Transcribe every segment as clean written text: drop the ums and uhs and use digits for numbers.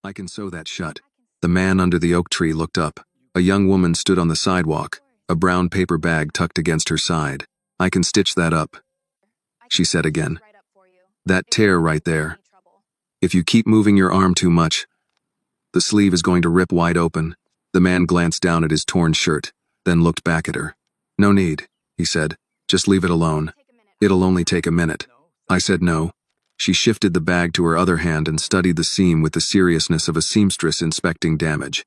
I can sew that shut. The man under the oak tree looked up. A young woman stood on the sidewalk, a brown paper bag tucked against her side. I can stitch that up, she said again. That tear right there. If you keep moving your arm too much, the sleeve is going to rip wide open. The man glanced down at his torn shirt, then looked back at her. No need, he said. Just leave it alone. It'll only take a minute. I said no. She shifted the bag to her other hand and studied the seam with the seriousness of a seamstress inspecting damage.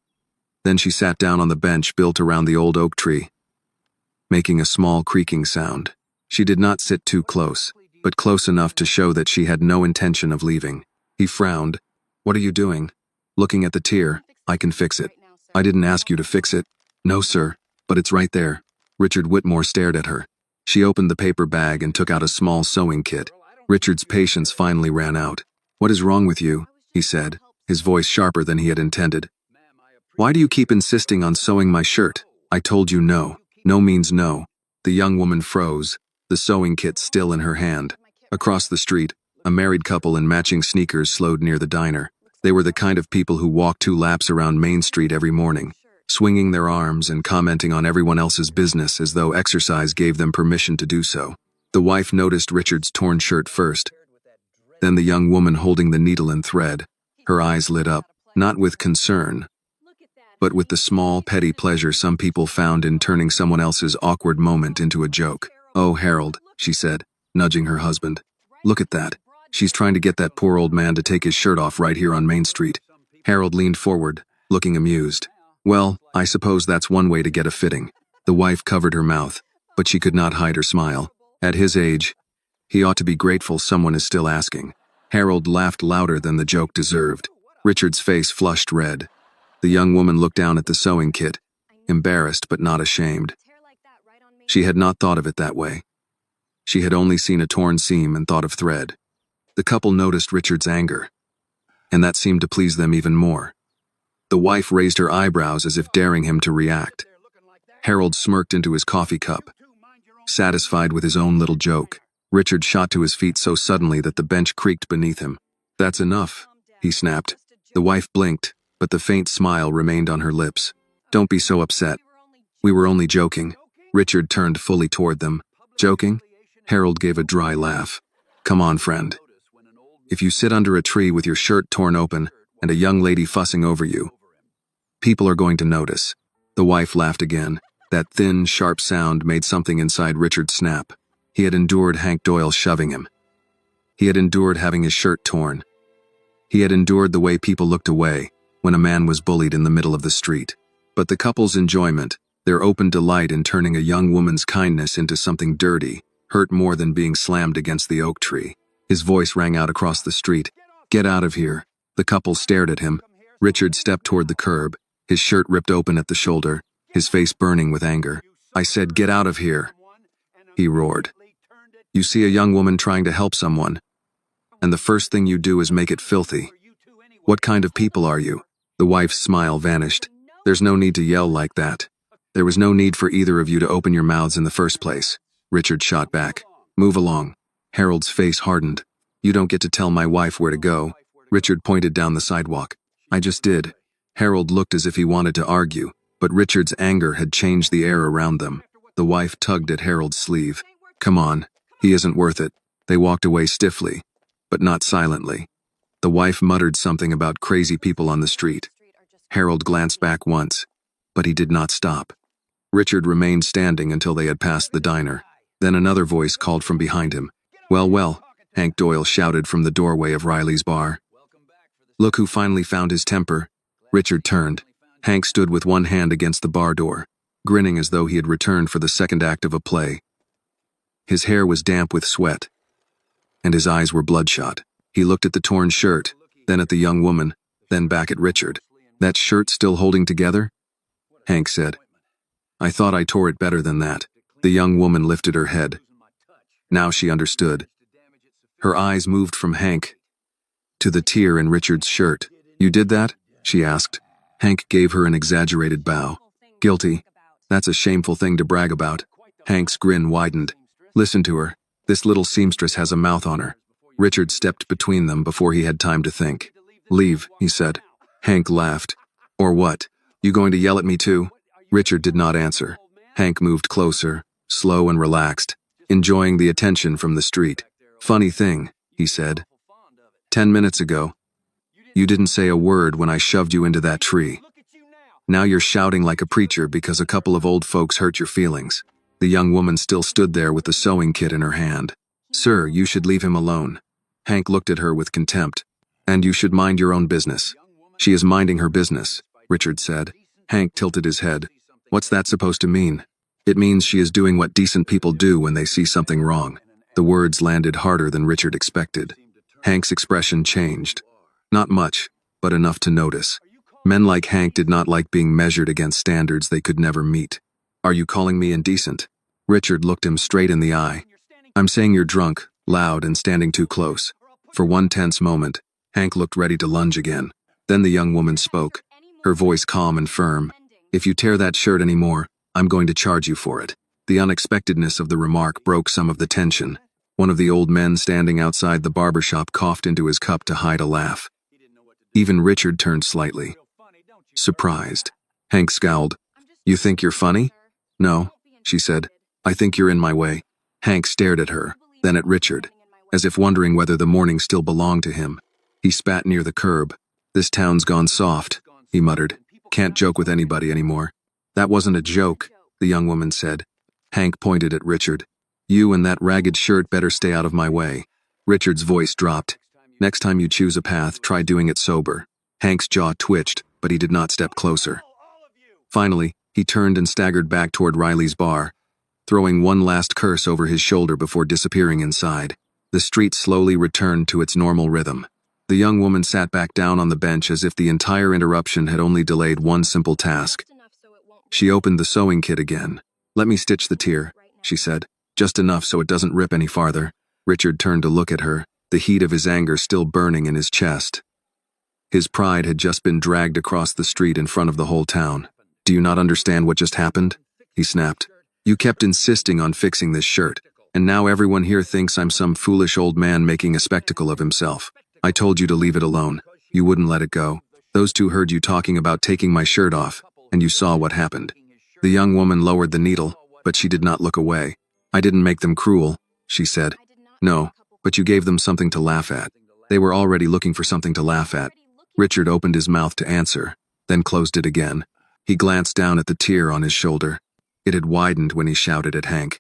Then she sat down on the bench built around the old oak tree, making a small creaking sound. She did not sit too close, but close enough to show that she had no intention of leaving. He frowned. What are you doing? Looking at the tear. I can fix it. I didn't ask you to fix it. No, sir, but it's right there. Richard Whitmore stared at her. She opened the paper bag and took out a small sewing kit. Richard's patience finally ran out. What is wrong with you? He said, his voice sharper than he had intended. Why do you keep insisting on sewing my shirt? I told you no. No means no. The young woman froze, the sewing kit still in her hand. Across the street, a married couple in matching sneakers slowed near the diner. They were the kind of people who walked 2 laps around Main Street every morning, swinging their arms and commenting on everyone else's business as though exercise gave them permission to do so. The wife noticed Richard's torn shirt first, then the young woman holding the needle and thread. Her eyes lit up, not with concern, but with the small, petty pleasure some people found in turning someone else's awkward moment into a joke. Oh, Harold, she said, nudging her husband. Look at that. She's trying to get that poor old man to take his shirt off right here on Main Street. Harold leaned forward, looking amused. Well, I suppose that's one way to get a fitting. The wife covered her mouth, but she could not hide her smile. At his age, he ought to be grateful someone is still asking. Harold laughed louder than the joke deserved. Richard's face flushed red. The young woman looked down at the sewing kit, embarrassed but not ashamed. She had not thought of it that way. She had only seen a torn seam and thought of thread. The couple noticed Richard's anger, and that seemed to please them even more. The wife raised her eyebrows as if daring him to react. Harold smirked into his coffee cup, satisfied with his own little joke. Richard shot to his feet so suddenly that the bench creaked beneath him. That's enough, he snapped. The wife blinked, but the faint smile remained on her lips. Don't be so upset. We were only joking. Richard turned fully toward them. Joking? Harold gave a dry laugh. Come on, friend. If you sit under a tree with your shirt torn open and a young lady fussing over you, people are going to notice. The wife laughed again. That thin, sharp sound made something inside Richard snap. He had endured Hank Doyle shoving him. He had endured having his shirt torn. He had endured the way people looked away when a man was bullied in the middle of the street. But the couple's enjoyment, their open delight in turning a young woman's kindness into something dirty, hurt more than being slammed against the oak tree. His voice rang out across the street. Get out of here. The couple stared at him. Richard stepped toward the curb, his shirt ripped open at the shoulder, his face burning with anger. I said, get out of here, he roared. You see a young woman trying to help someone, and the first thing you do is make it filthy. What kind of people are you? The wife's smile vanished. There's no need to yell like that. There was no need for either of you to open your mouths in the first place. Richard shot back. Move along. Harold's face hardened. You don't get to tell my wife where to go. Richard pointed down the sidewalk. I just did. Harold looked as if he wanted to argue, but Richard's anger had changed the air around them. The wife tugged at Harold's sleeve. Come on, he isn't worth it. They walked away stiffly, but not silently. The wife muttered something about crazy people on the street. Harold glanced back once, but he did not stop. Richard remained standing until they had passed the diner. Then another voice called from behind him. Well, well, Hank Doyle shouted from the doorway of Riley's bar. Look who finally found his temper. Richard turned. Hank stood with one hand against the bar door, grinning as though he had returned for the second act of a play. His hair was damp with sweat, and his eyes were bloodshot. He looked at the torn shirt, then at the young woman, then back at Richard. That shirt still holding together? Hank said. I thought I tore it better than that. The young woman lifted her head. Now she understood. Her eyes moved from Hank to the tear in Richard's shirt. You did that? She asked. Hank gave her an exaggerated bow. Guilty. That's a shameful thing to brag about. Hank's grin widened. Listen to her. This little seamstress has a mouth on her. Richard stepped between them before he had time to think. Leave, he said. Hank laughed. Or what? You going to yell at me too? Richard did not answer. Hank moved closer, slow and relaxed, enjoying the attention from the street. Funny thing, he said. 10 minutes ago, you didn't say a word when I shoved you into that tree. Now you're shouting like a preacher because a couple of old folks hurt your feelings. The young woman still stood there with the sewing kit in her hand. Sir, you should leave him alone. Hank looked at her with contempt. And you should mind your own business. She is minding her business, Richard said. Hank tilted his head. What's that supposed to mean? It means she is doing what decent people do when they see something wrong. The words landed harder than Richard expected. Hank's expression changed. Not much, but enough to notice. Men like Hank did not like being measured against standards they could never meet. Are you calling me indecent? Richard looked him straight in the eye. I'm saying you're drunk, loud, and standing too close. For one tense moment, Hank looked ready to lunge again. Then the young woman spoke, her voice calm and firm. If you tear that shirt anymore, I'm going to charge you for it. The unexpectedness of the remark broke some of the tension. One of the old men standing outside the barber shop coughed into his cup to hide a laugh. Even Richard turned slightly. Surprised. Hank scowled. You think you're funny? No, she said. I think you're in my way. Hank stared at her, then at Richard, as if wondering whether the morning still belonged to him. He spat near the curb. This town's gone soft, he muttered. Can't joke with anybody anymore. That wasn't a joke, the young woman said. Hank pointed at Richard. You and that ragged shirt better stay out of my way. Richard's voice dropped. Next time you choose a path, try doing it sober. Hank's jaw twitched, but he did not step closer. Finally, he turned and staggered back toward Riley's bar, throwing one last curse over his shoulder before disappearing inside. The street slowly returned to its normal rhythm. The young woman sat back down on the bench as if the entire interruption had only delayed one simple task. She opened the sewing kit again. Let me stitch the tear, she said. Just enough so it doesn't rip any farther. Richard turned to look at her, the heat of his anger still burning in his chest. His pride had just been dragged across the street in front of the whole town. Do you not understand what just happened? He snapped. You kept insisting on fixing this shirt, and now everyone here thinks I'm some foolish old man making a spectacle of himself. I told you to leave it alone. You wouldn't let it go. Those two heard you talking about taking my shirt off, and you saw what happened. The young woman lowered the needle, but she did not look away. I didn't make them cruel, she said. No, but you gave them something to laugh at. They were already looking for something to laugh at. Richard opened his mouth to answer, then closed it again. He glanced down at the tear on his shoulder. It had widened when he shouted at Hank.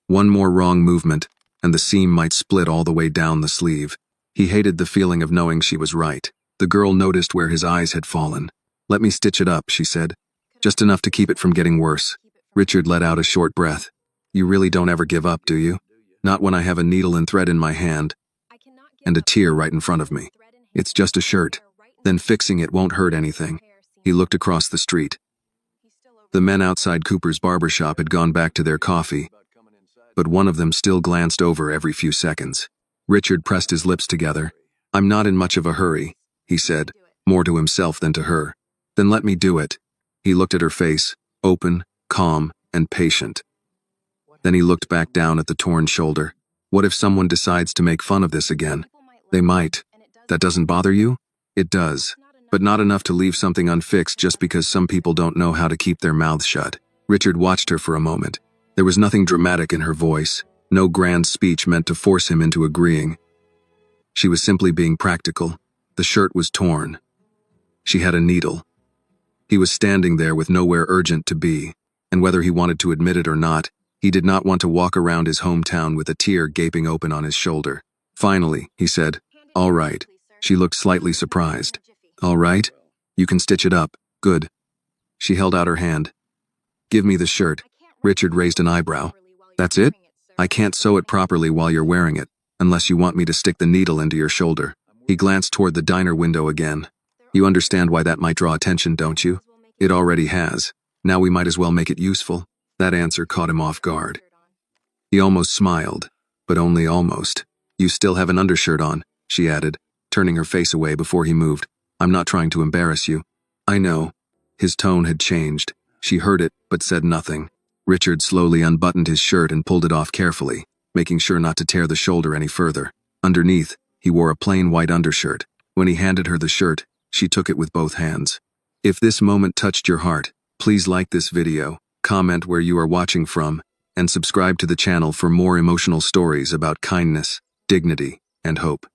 One more wrong movement, and the seam might split all the way down the sleeve. He hated the feeling of knowing she was right. The girl noticed where his eyes had fallen. Let me stitch it up, she said. Just enough to keep it from getting worse. Richard let out a short breath. You really don't ever give up, do you? Not when I have a needle and thread in my hand, and a tear right in front of me. It's just a shirt. Then fixing it won't hurt anything. He looked across the street. The men outside Cooper's barber shop had gone back to their coffee, but one of them still glanced over every few seconds. Richard pressed his lips together. I'm not in much of a hurry, he said, more to himself than to her. Then let me do it. He looked at her face, open, calm, and patient. Then he looked back down at the torn shoulder. What if someone decides to make fun of this again? They might. That doesn't bother you? It does. But not enough to leave something unfixed just because some people don't know how to keep their mouths shut. Richard watched her for a moment. There was nothing dramatic in her voice, no grand speech meant to force him into agreeing. She was simply being practical. The shirt was torn. She had a needle. He was standing there with nowhere urgent to be, and whether he wanted to admit it or not, he did not want to walk around his hometown with a tear gaping open on his shoulder. Finally, he said, All right. She looked slightly surprised. All right? You can stitch it up. Good. She held out her hand. Give me the shirt. Richard raised an eyebrow. That's it? I can't sew it properly while you're wearing it, unless you want me to stick the needle into your shoulder. He glanced toward the diner window again. You understand why that might draw attention, don't you? It already has. Now we might as well make it useful. That answer caught him off guard. He almost smiled, but only almost. You still have an undershirt on, she added, turning her face away before he moved. I'm not trying to embarrass you. I know. His tone had changed. She heard it, but said nothing. Richard slowly unbuttoned his shirt and pulled it off carefully, making sure not to tear the shoulder any further. Underneath, he wore a plain white undershirt. When he handed her the shirt, She took it with both hands. If this moment touched your heart, please like this video, comment where you are watching from, and subscribe to the channel for more emotional stories about kindness, dignity, and hope.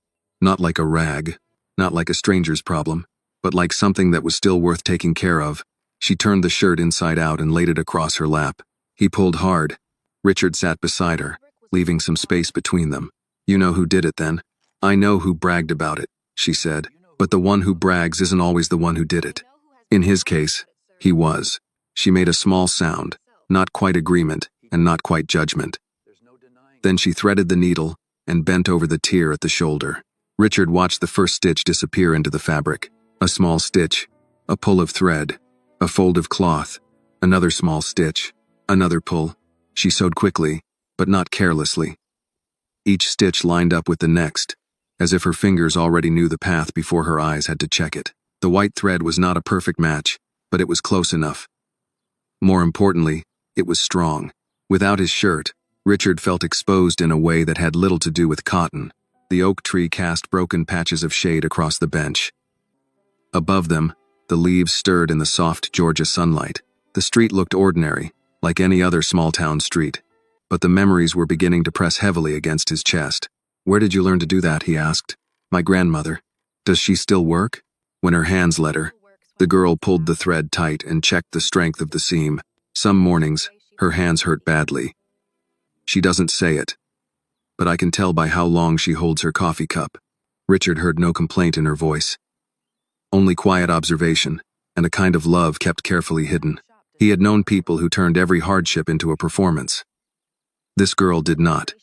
Not like a rag, not like a stranger's problem, but like something that was still worth taking care of. She turned the shirt inside out and laid it across her lap. He pulled hard. Richard sat beside her, leaving some space between them. You know who did it then? I know who bragged about it, she said, but the one who brags isn't always the one who did it. In his case, he was. She made a small sound, not quite agreement and not quite judgment. Then she threaded the needle and bent over the tear at the shoulder. Richard watched the first stitch disappear into the fabric. A small stitch, a pull of thread, a fold of cloth, another small stitch, another pull. She sewed quickly, but not carelessly. Each stitch lined up with the next, as if her fingers already knew the path before her eyes had to check it. The white thread was not a perfect match, but it was close enough. More importantly, it was strong. Without his shirt, Richard felt exposed in a way that had little to do with cotton. The oak tree cast broken patches of shade across the bench. Above them, the leaves stirred in the soft Georgia sunlight. The street looked ordinary, like any other small-town street. But the memories were beginning to press heavily against his chest. Where did you learn to do that, he asked. My grandmother. Does she still work? When her hands let her, the girl pulled the thread tight and checked the strength of the seam. Some mornings, her hands hurt badly. She doesn't say it, but I can tell by how long she holds her coffee cup. Richard heard no complaint in her voice. Only quiet observation, and a kind of love kept carefully hidden. He had known people who turned every hardship into a performance. This girl did not.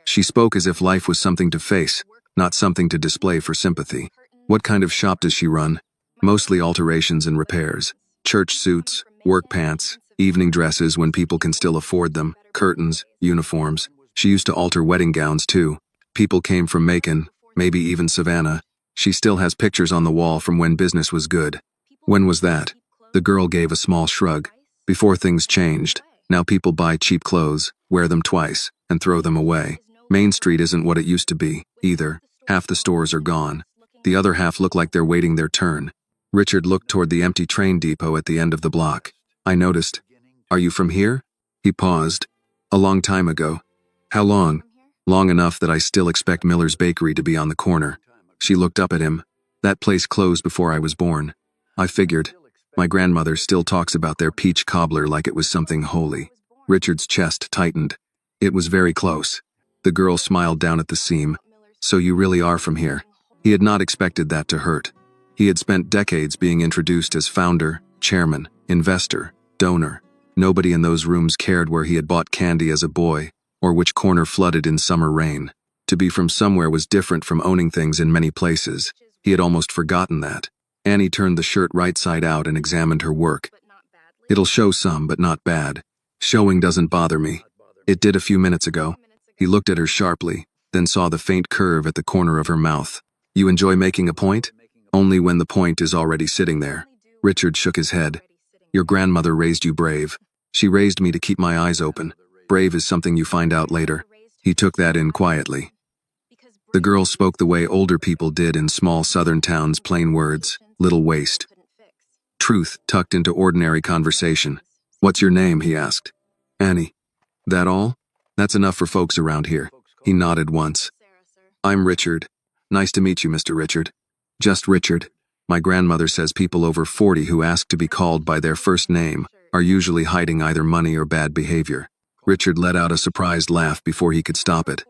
She spoke as if life was something to face, not something to display for sympathy. What kind of shop does she run? Mostly alterations and repairs. Church suits, work pants, evening dresses when people can still afford them, curtains, uniforms. She used to alter wedding gowns too. People came from Macon, maybe even Savannah. She still has pictures on the wall from when business was good. When was that? The girl gave a small shrug. Before things changed. Now people buy cheap clothes, wear them twice, and throw them away. Main Street isn't what it used to be, either. Half the stores are gone. The other half look like they're waiting their turn. Richard looked toward the empty train depot at the end of the block. I noticed. Are you from here? He paused. A long time ago. How long? Long enough that I still expect Miller's Bakery to be on the corner. She looked up at him. That place closed before I was born. I figured. My grandmother still talks about their peach cobbler like it was something holy. Richard's chest tightened. It was very close. The girl smiled down at the seam. So you really are from here. He had not expected that to hurt. He had spent decades being introduced as founder, chairman, investor, donor. Nobody in those rooms cared where he had bought candy as a boy, or which corner flooded in summer rain. To be from somewhere was different from owning things in many places. He had almost forgotten that. Annie turned the shirt right side out and examined her work. It'll show some, but not bad. Showing doesn't bother me. It did a few minutes ago. He looked at her sharply, then saw the faint curve at the corner of her mouth. You enjoy making a point? Only when the point is already sitting there. Richard shook his head. Your grandmother raised you brave. She raised me to keep my eyes open. Brave is something you find out later. He took that in quietly. The girl spoke the way older people did in small southern towns, plain words, little waste. Truth tucked into ordinary conversation. What's your name, he asked. Annie. That all? That's enough for folks around here. He nodded once. I'm Richard. Nice to meet you, Mr. Richard. Just Richard. My grandmother says people over 40 who ask to be called by their first name are usually hiding either money or bad behavior. Richard let out a surprised laugh before he could stop it.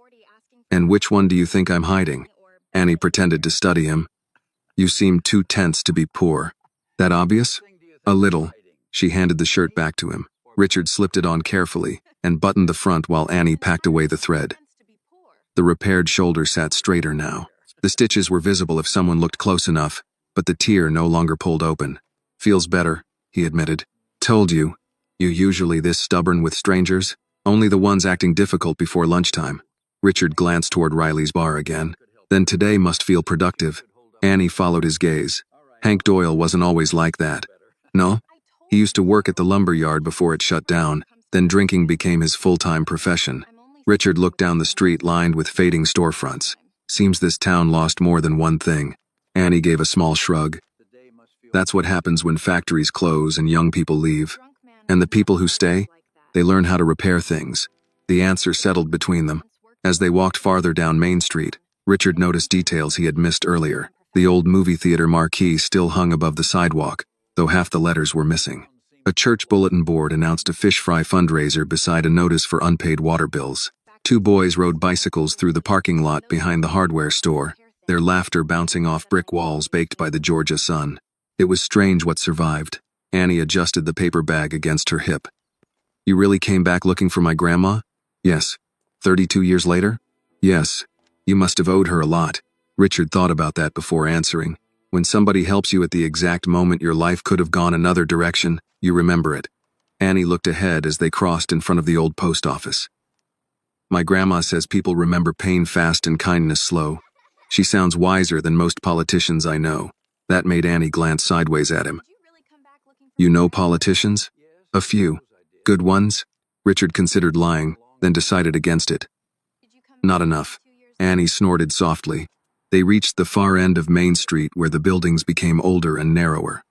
And which one do you think I'm hiding? Annie pretended to study him. You seem too tense to be poor. That obvious? A little. She handed the shirt back to him. Richard slipped it on carefully and buttoned the front while Annie packed away the thread. The repaired shoulder sat straighter now. The stitches were visible if someone looked close enough, but the tear no longer pulled open. Feels better, he admitted. Told you. You usually this stubborn with strangers? Only the ones acting difficult before lunchtime. Richard glanced toward Riley's bar again. Then today must feel productive. Annie followed his gaze. Hank Doyle wasn't always like that. No? He used to work at the lumber yard before it shut down, then drinking became his full-time profession. Richard looked down the street lined with fading storefronts. Seems this town lost more than one thing. Annie gave a small shrug. That's what happens when factories close and young people leave. And the people who stay, they learn how to repair things. The answer settled between them. As they walked farther down Main Street, Richard noticed details he had missed earlier. The old movie theater marquee still hung above the sidewalk, though half the letters were missing. A church bulletin board announced a fish fry fundraiser beside a notice for unpaid water bills. Two boys rode bicycles through the parking lot behind the hardware store, their laughter bouncing off brick walls baked by the Georgia sun. It was strange what survived. Annie adjusted the paper bag against her hip. You really came back looking for my grandma? Yes. 32 years later? Yes. You must have owed her a lot. Richard thought about that before answering. When somebody helps you at the exact moment your life could have gone another direction, you remember it. Annie looked ahead as they crossed in front of the old post office. My grandma says people remember pain fast and kindness slow. She sounds wiser than most politicians I know. That made Annie glance sideways at him. You know politicians? A few. Good ones? Richard considered lying, then decided against it. Not enough. Annie snorted softly. They reached the far end of Main Street where the buildings became older and narrower.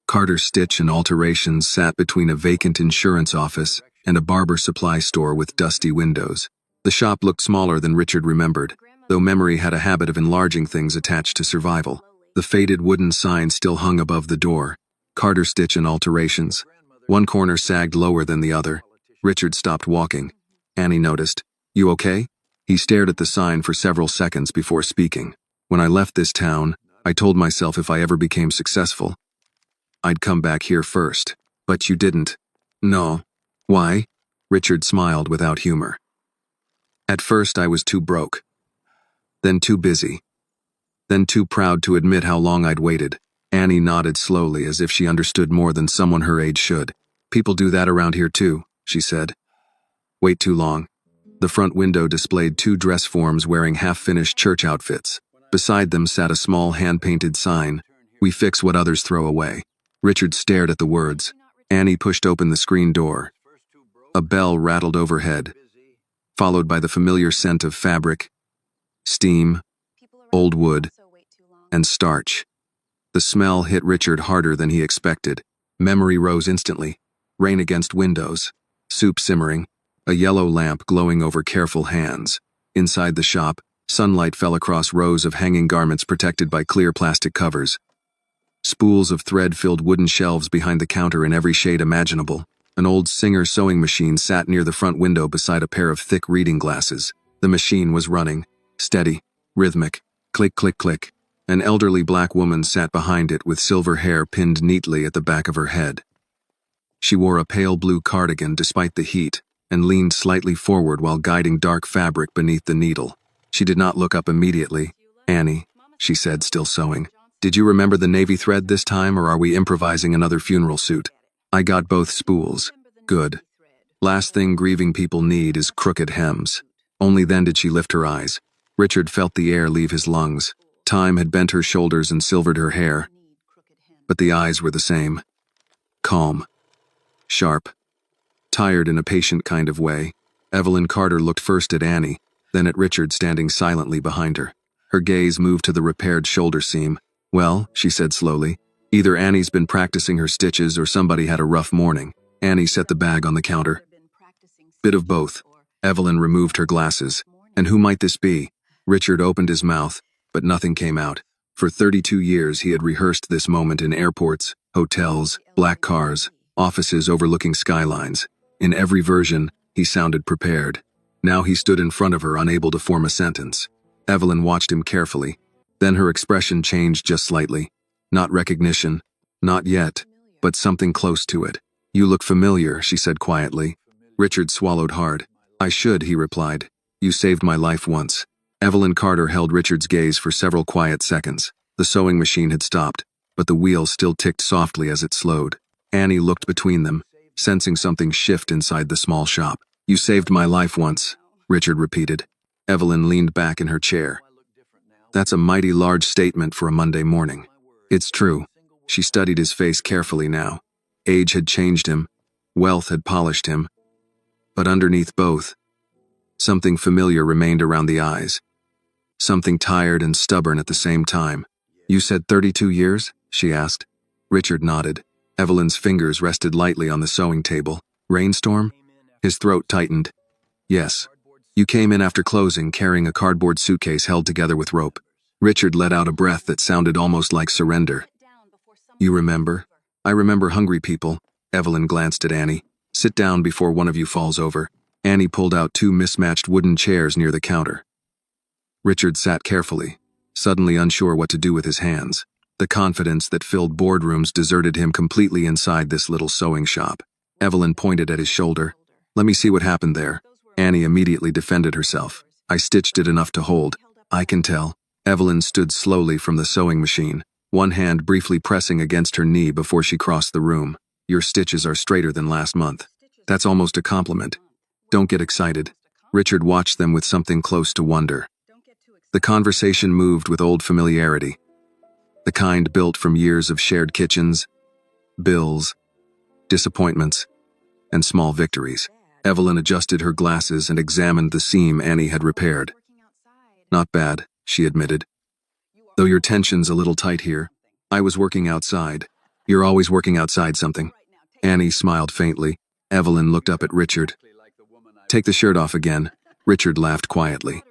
Carter Stitch and Alterations sat between a vacant insurance office and a barber supply store with dusty windows. The shop looked smaller than Richard remembered, though memory had a habit of enlarging things attached to survival. The faded wooden sign still hung above the door. Carter Stitch and Alterations. One corner sagged lower than the other. Richard stopped walking. Annie noticed. You okay? He stared at the sign for several seconds before speaking. When I left this town, I told myself if I ever became successful, I'd come back here first. But you didn't. No. Why? Richard smiled without humor. At first I was too broke. Then too busy. Then too proud to admit how long I'd waited. Annie nodded slowly as if she understood more than someone her age should. People do that around here too, she said. Wait too long. The front window displayed two dress forms wearing half-finished church outfits. Beside them sat a small hand-painted sign, "We fix what others throw away." Richard stared at the words. Annie pushed open the screen door. A bell rattled overhead, followed by the familiar scent of fabric, steam, old wood, and starch. The smell hit Richard harder than he expected. Memory rose instantly. Rain against windows, soup simmering, a yellow lamp glowing over careful hands. Inside the shop, sunlight fell across rows of hanging garments protected by clear plastic covers. Spools of thread filled wooden shelves behind the counter in every shade imaginable. An old Singer sewing machine sat near the front window beside a pair of thick reading glasses. The machine was running, steady, rhythmic, click, click, click. An elderly black woman sat behind it with silver hair pinned neatly at the back of her head. She wore a pale blue cardigan despite the heat, and leaned slightly forward while guiding dark fabric beneath the needle. She did not look up immediately. Annie, she said, still sewing. Did you remember the navy thread this time, or are we improvising another funeral suit? I got both spools. Good. Last thing grieving people need is crooked hems. Only then did she lift her eyes. Richard felt the air leave his lungs. Time had bent her shoulders and silvered her hair. But the eyes were the same. Calm. Sharp. Tired in a patient kind of way. Evelyn Carter looked first at Annie, then at Richard standing silently behind her. Her gaze moved to the repaired shoulder seam. Well, she said slowly, either Annie's been practicing her stitches or somebody had a rough morning. Annie set the bag on the counter. Bit of both. Evelyn removed her glasses. And who might this be? Richard opened his mouth, but nothing came out. For 32 years he had rehearsed this moment in airports, hotels, black cars, offices overlooking skylines. In every version, he sounded prepared. Now he stood in front of her, unable to form a sentence. Evelyn watched him carefully. Then her expression changed just slightly. Not recognition. Not yet. But something close to it. You look familiar, she said quietly. Richard swallowed hard. I should, he replied. You saved my life once. Evelyn Carter held Richard's gaze for several quiet seconds. The sewing machine had stopped, but the wheel still ticked softly as it slowed. Annie looked between them, sensing something shift inside the small shop. You saved my life once, Richard repeated. Evelyn leaned back in her chair. That's a mighty large statement for a Monday morning. It's true. She studied his face carefully now. Age had changed him. Wealth had polished him. But underneath both, something familiar remained around the eyes. Something tired and stubborn at the same time. You said 32 years? She asked. Richard nodded. Evelyn's fingers rested lightly on the sewing table. Rainstorm? His throat tightened. Yes. You came in after closing, carrying a cardboard suitcase held together with rope. Richard let out a breath that sounded almost like surrender. You remember? I remember hungry people. Evelyn glanced at Annie. Sit down before one of you falls over. Annie pulled out 2 mismatched wooden chairs near the counter. Richard sat carefully, suddenly unsure what to do with his hands. The confidence that filled boardrooms deserted him completely inside this little sewing shop. Evelyn pointed at his shoulder. Let me see what happened there. Annie immediately defended herself. I stitched it enough to hold. I can tell. Evelyn stood slowly from the sewing machine, one hand briefly pressing against her knee before she crossed the room. Your stitches are straighter than last month. That's almost a compliment. Don't get excited. Richard watched them with something close to wonder. The conversation moved with old familiarity. The kind built from years of shared kitchens, bills, disappointments, and small victories. Evelyn adjusted her glasses and examined the seam Annie had repaired. Not bad, she admitted. Though your tension's a little tight here. I was working outside. You're always working outside something. Annie smiled faintly. Evelyn looked up at Richard. Take the shirt off again. Richard laughed quietly.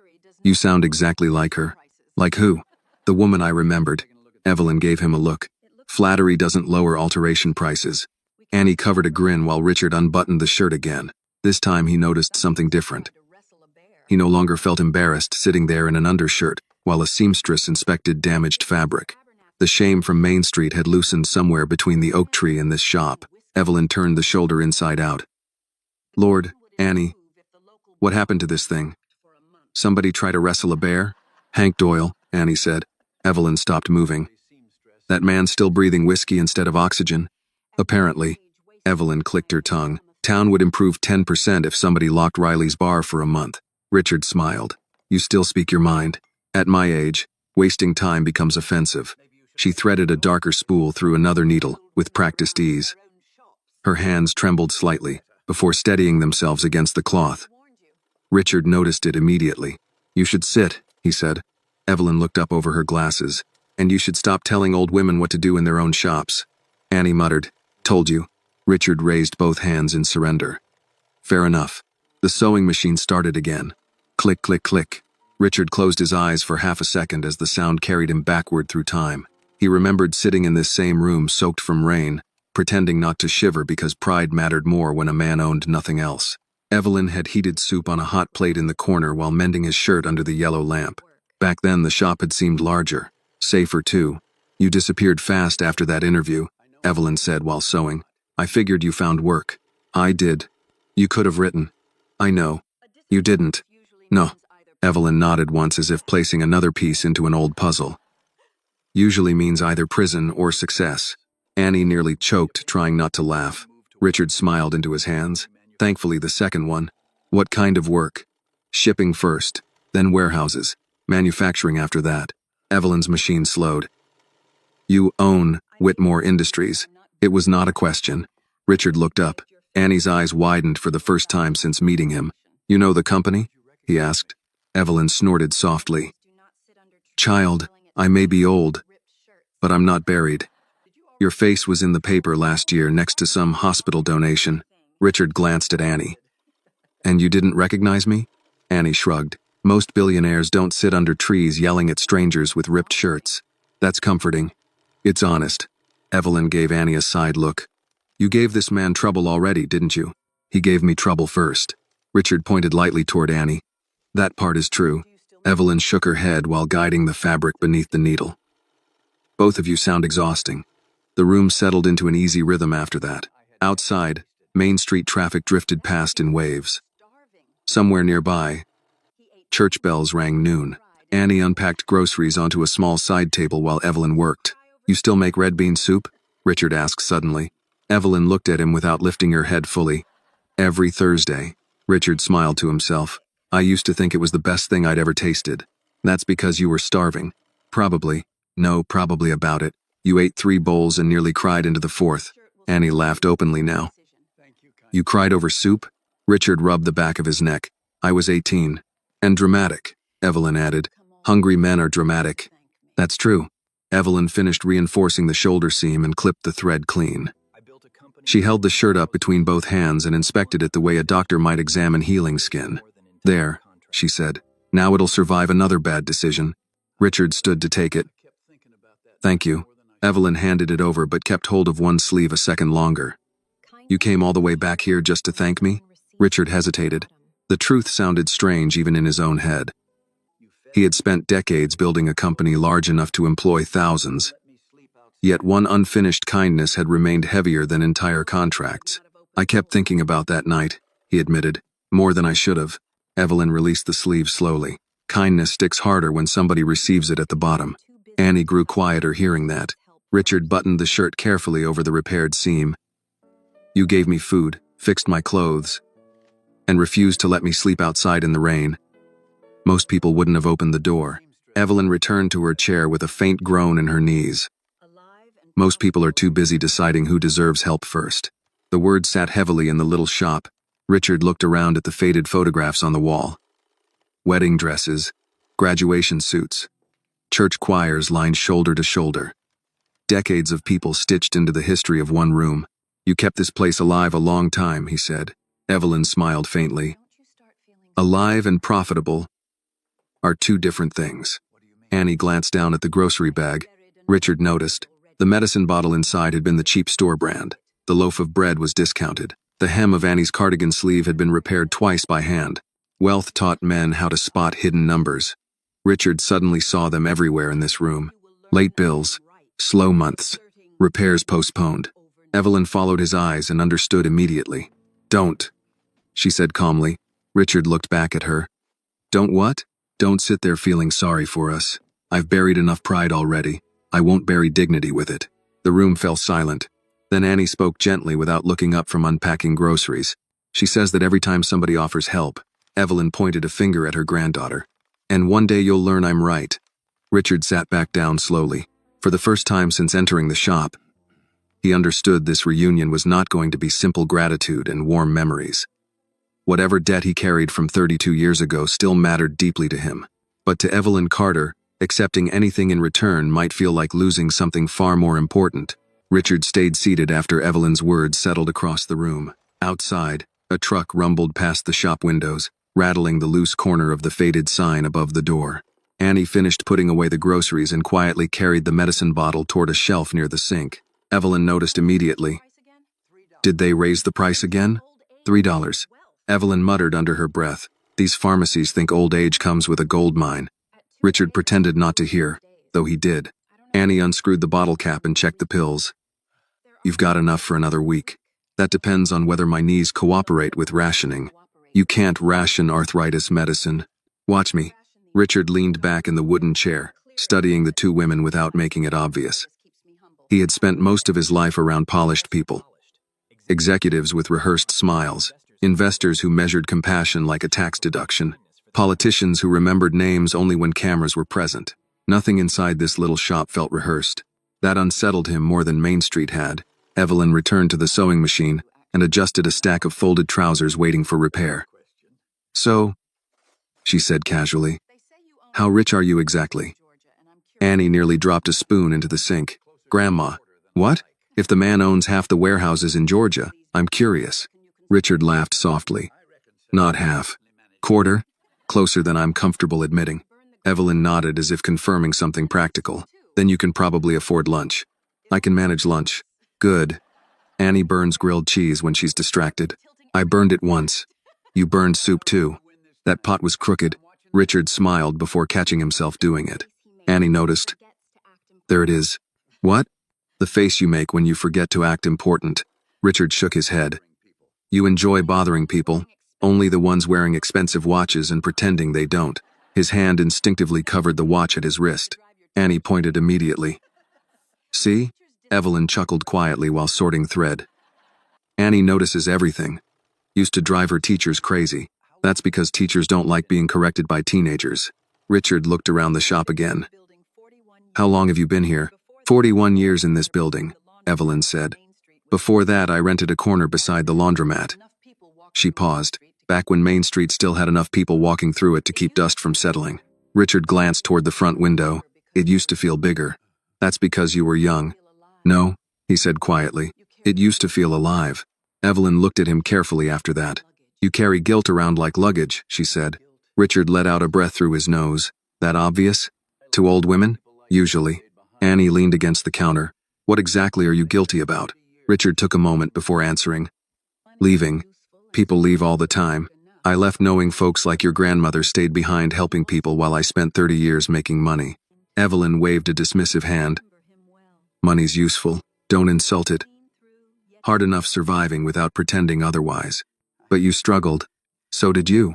You sound exactly like her. Like who? The woman I remembered. Evelyn gave him a look. Flattery doesn't lower alteration prices. Annie covered a grin while Richard unbuttoned the shirt again. This time he noticed something different. He no longer felt embarrassed sitting there in an undershirt while a seamstress inspected damaged fabric. The shame from Main Street had loosened somewhere between the oak tree and this shop. Evelyn turned the shoulder inside out. Lord, Annie, what happened to this thing? Somebody try to wrestle a bear? Hank Doyle, Annie said. Evelyn stopped moving. That man still breathing whiskey instead of oxygen? Apparently. Evelyn clicked her tongue. Town would improve 10% if somebody locked Riley's bar for a month. Richard smiled. You still speak your mind. At my age, wasting time becomes offensive. She threaded a darker spool through another needle, with practiced ease. Her hands trembled slightly, before steadying themselves against the cloth. Richard noticed it immediately. You should sit, he said. Evelyn looked up over her glasses. And you should stop telling old women what to do in their own shops. Annie muttered. Told you. Richard raised both hands in surrender. Fair enough. The sewing machine started again. Click, click, click. Richard closed his eyes for half a second as the sound carried him backward through time. He remembered sitting in this same room soaked from rain, pretending not to shiver because pride mattered more when a man owned nothing else. Evelyn had heated soup on a hot plate in the corner while mending his shirt under the yellow lamp. Back then the shop had seemed larger, safer too. You disappeared fast after that interview, Evelyn said while sewing. I figured you found work. I did. You could have written. I know. You didn't. No. Evelyn nodded once as if placing another piece into an old puzzle. Usually means either prison or success. Annie nearly choked, trying not to laugh. Richard smiled into his hands. Thankfully the second one. What kind of work? Shipping first, then warehouses, manufacturing after that. Evelyn's machine slowed. You own Whitmore Industries. It was not a question. Richard looked up. Annie's eyes widened for the first time since meeting him. You know the company? He asked. Evelyn snorted softly. Child, I may be old, but I'm not buried. Your face was in the paper last year next to some hospital donation. Richard glanced at Annie. And you didn't recognize me? Annie shrugged. Most billionaires don't sit under trees yelling at strangers with ripped shirts. That's comforting. It's honest. Evelyn gave Annie a side look. You gave this man trouble already, didn't you? He gave me trouble first. Richard pointed lightly toward Annie. That part is true. Evelyn shook her head while guiding the fabric beneath the needle. Both of you sound exhausting. The room settled into an easy rhythm after that. Outside, Main Street traffic drifted past in waves. Somewhere nearby, church bells rang noon. Annie unpacked groceries onto a small side table while Evelyn worked. You still make red bean soup? Richard asked suddenly. Evelyn looked at him without lifting her head fully. Every Thursday. Richard smiled to himself. I used to think it was the best thing I'd ever tasted. That's because you were starving. Probably. No, probably about it. You ate 3 bowls and nearly cried into the 4th. Annie laughed openly now. You cried over soup? Richard rubbed the back of his neck. I was 18. And dramatic, Evelyn added. Hungry men are dramatic. That's true. Evelyn finished reinforcing the shoulder seam and clipped the thread clean. She held the shirt up between both hands and inspected it the way a doctor might examine healing skin. "There," she said. "Now it'll survive another bad decision." Richard stood to take it. "Thank you." Evelyn handed it over but kept hold of one sleeve a second longer. "You came all the way back here just to thank me?" Richard hesitated. The truth sounded strange even in his own head. He had spent decades building a company large enough to employ thousands. Yet one unfinished kindness had remained heavier than entire contracts. "I kept thinking about that night," he admitted. "More than I should have." Evelyn released the sleeve slowly. Kindness sticks harder when somebody receives it at the bottom. Annie grew quieter hearing that. Richard buttoned the shirt carefully over the repaired seam. "You gave me food, fixed my clothes, and refused to let me sleep outside in the rain. Most people wouldn't have opened the door." Evelyn returned to her chair with a faint groan in her knees. "Most people are too busy deciding who deserves help first." The words sat heavily in the little shop. Richard looked around at the faded photographs on the wall. Wedding dresses, graduation suits, church choirs lined shoulder to shoulder. Decades of people stitched into the history of one room. "You kept this place alive a long time," he said. Evelyn smiled faintly. "Alive and profitable are two different things." Annie glanced down at the grocery bag. Richard noticed. The medicine bottle inside had been the cheap store brand. The loaf of bread was discounted. The hem of Annie's cardigan sleeve had been repaired twice by hand. Wealth taught men how to spot hidden numbers. Richard suddenly saw them everywhere in this room. Late bills, slow months, repairs postponed. Evelyn followed his eyes and understood immediately. "Don't," she said calmly. Richard looked back at her. "Don't what?" "Don't sit there feeling sorry for us. I've buried enough pride already. I won't bury dignity with it." The room fell silent. Then Annie spoke gently without looking up from unpacking groceries. "She says that every time somebody offers help," Evelyn pointed a finger at her granddaughter, "and one day you'll learn I'm right." Richard sat back down slowly. For the first time since entering the shop, he understood this reunion was not going to be simple gratitude and warm memories. Whatever debt he carried from 32 years ago still mattered deeply to him. But to Evelyn Carter, accepting anything in return might feel like losing something far more important. Richard stayed seated after Evelyn's words settled across the room. Outside, a truck rumbled past the shop windows, rattling the loose corner of the faded sign above the door. Annie finished putting away the groceries and quietly carried the medicine bottle toward a shelf near the sink. Evelyn noticed immediately. "Did they raise the price again?" $3. Evelyn muttered under her breath. "These pharmacies think old age comes with a gold mine." Richard pretended not to hear, though he did. Annie unscrewed the bottle cap and checked the pills. "You've got enough for another week. That depends on whether my knees cooperate with rationing. You can't ration arthritis medicine. Watch me." Richard leaned back in the wooden chair, studying the two women without making it obvious. He had spent most of his life around polished people. Executives with rehearsed smiles, investors who measured compassion like a tax deduction, politicians who remembered names only when cameras were present. Nothing inside this little shop felt rehearsed. That unsettled him more than Main Street had. Evelyn returned to the sewing machine and adjusted a stack of folded trousers waiting for repair. "So," she said casually, "how rich are you exactly?" Annie nearly dropped a spoon into the sink. "Grandma, what? If the man owns half the warehouses in Georgia, I'm curious." Richard laughed softly. "Not half. Quarter? Closer than I'm comfortable admitting." Evelyn nodded as if confirming something practical. "Then you can probably afford lunch." "I can manage lunch." "Good." Annie burns grilled cheese when she's distracted. "I burned it once." "You burned soup too." "That pot was crooked." Richard smiled before catching himself doing it. Annie noticed. "There it is." "What?" "The face you make when you forget to act important." Richard shook his head. "You enjoy bothering people, only the ones wearing expensive watches and pretending they don't." His hand instinctively covered the watch at his wrist. Annie pointed immediately. "See?" Evelyn chuckled quietly while sorting thread. "Annie notices everything. Used to drive her teachers crazy. That's because teachers don't like being corrected by teenagers." Richard looked around the shop again. "How long have you been here?" 41 years in this building," Evelyn said. "Before that, I rented a corner beside the laundromat." She paused, back when Main Street still had enough people walking through it to keep dust from settling. Richard glanced toward the front window. It used to feel bigger. That's because you were young. No, he said quietly. It used to feel alive. Evelyn looked at him carefully after that. You carry guilt around like luggage, she said. Richard let out a breath through his nose. That obvious? To old women? Usually. Annie leaned against the counter. What exactly are you guilty about? Richard took a moment before answering. Leaving. People leave all the time. I left knowing folks like your grandmother stayed behind helping people while I spent 30 years making money. Evelyn waved a dismissive hand. Money's useful. Don't insult it. Hard enough surviving without pretending otherwise. But you struggled. So did you.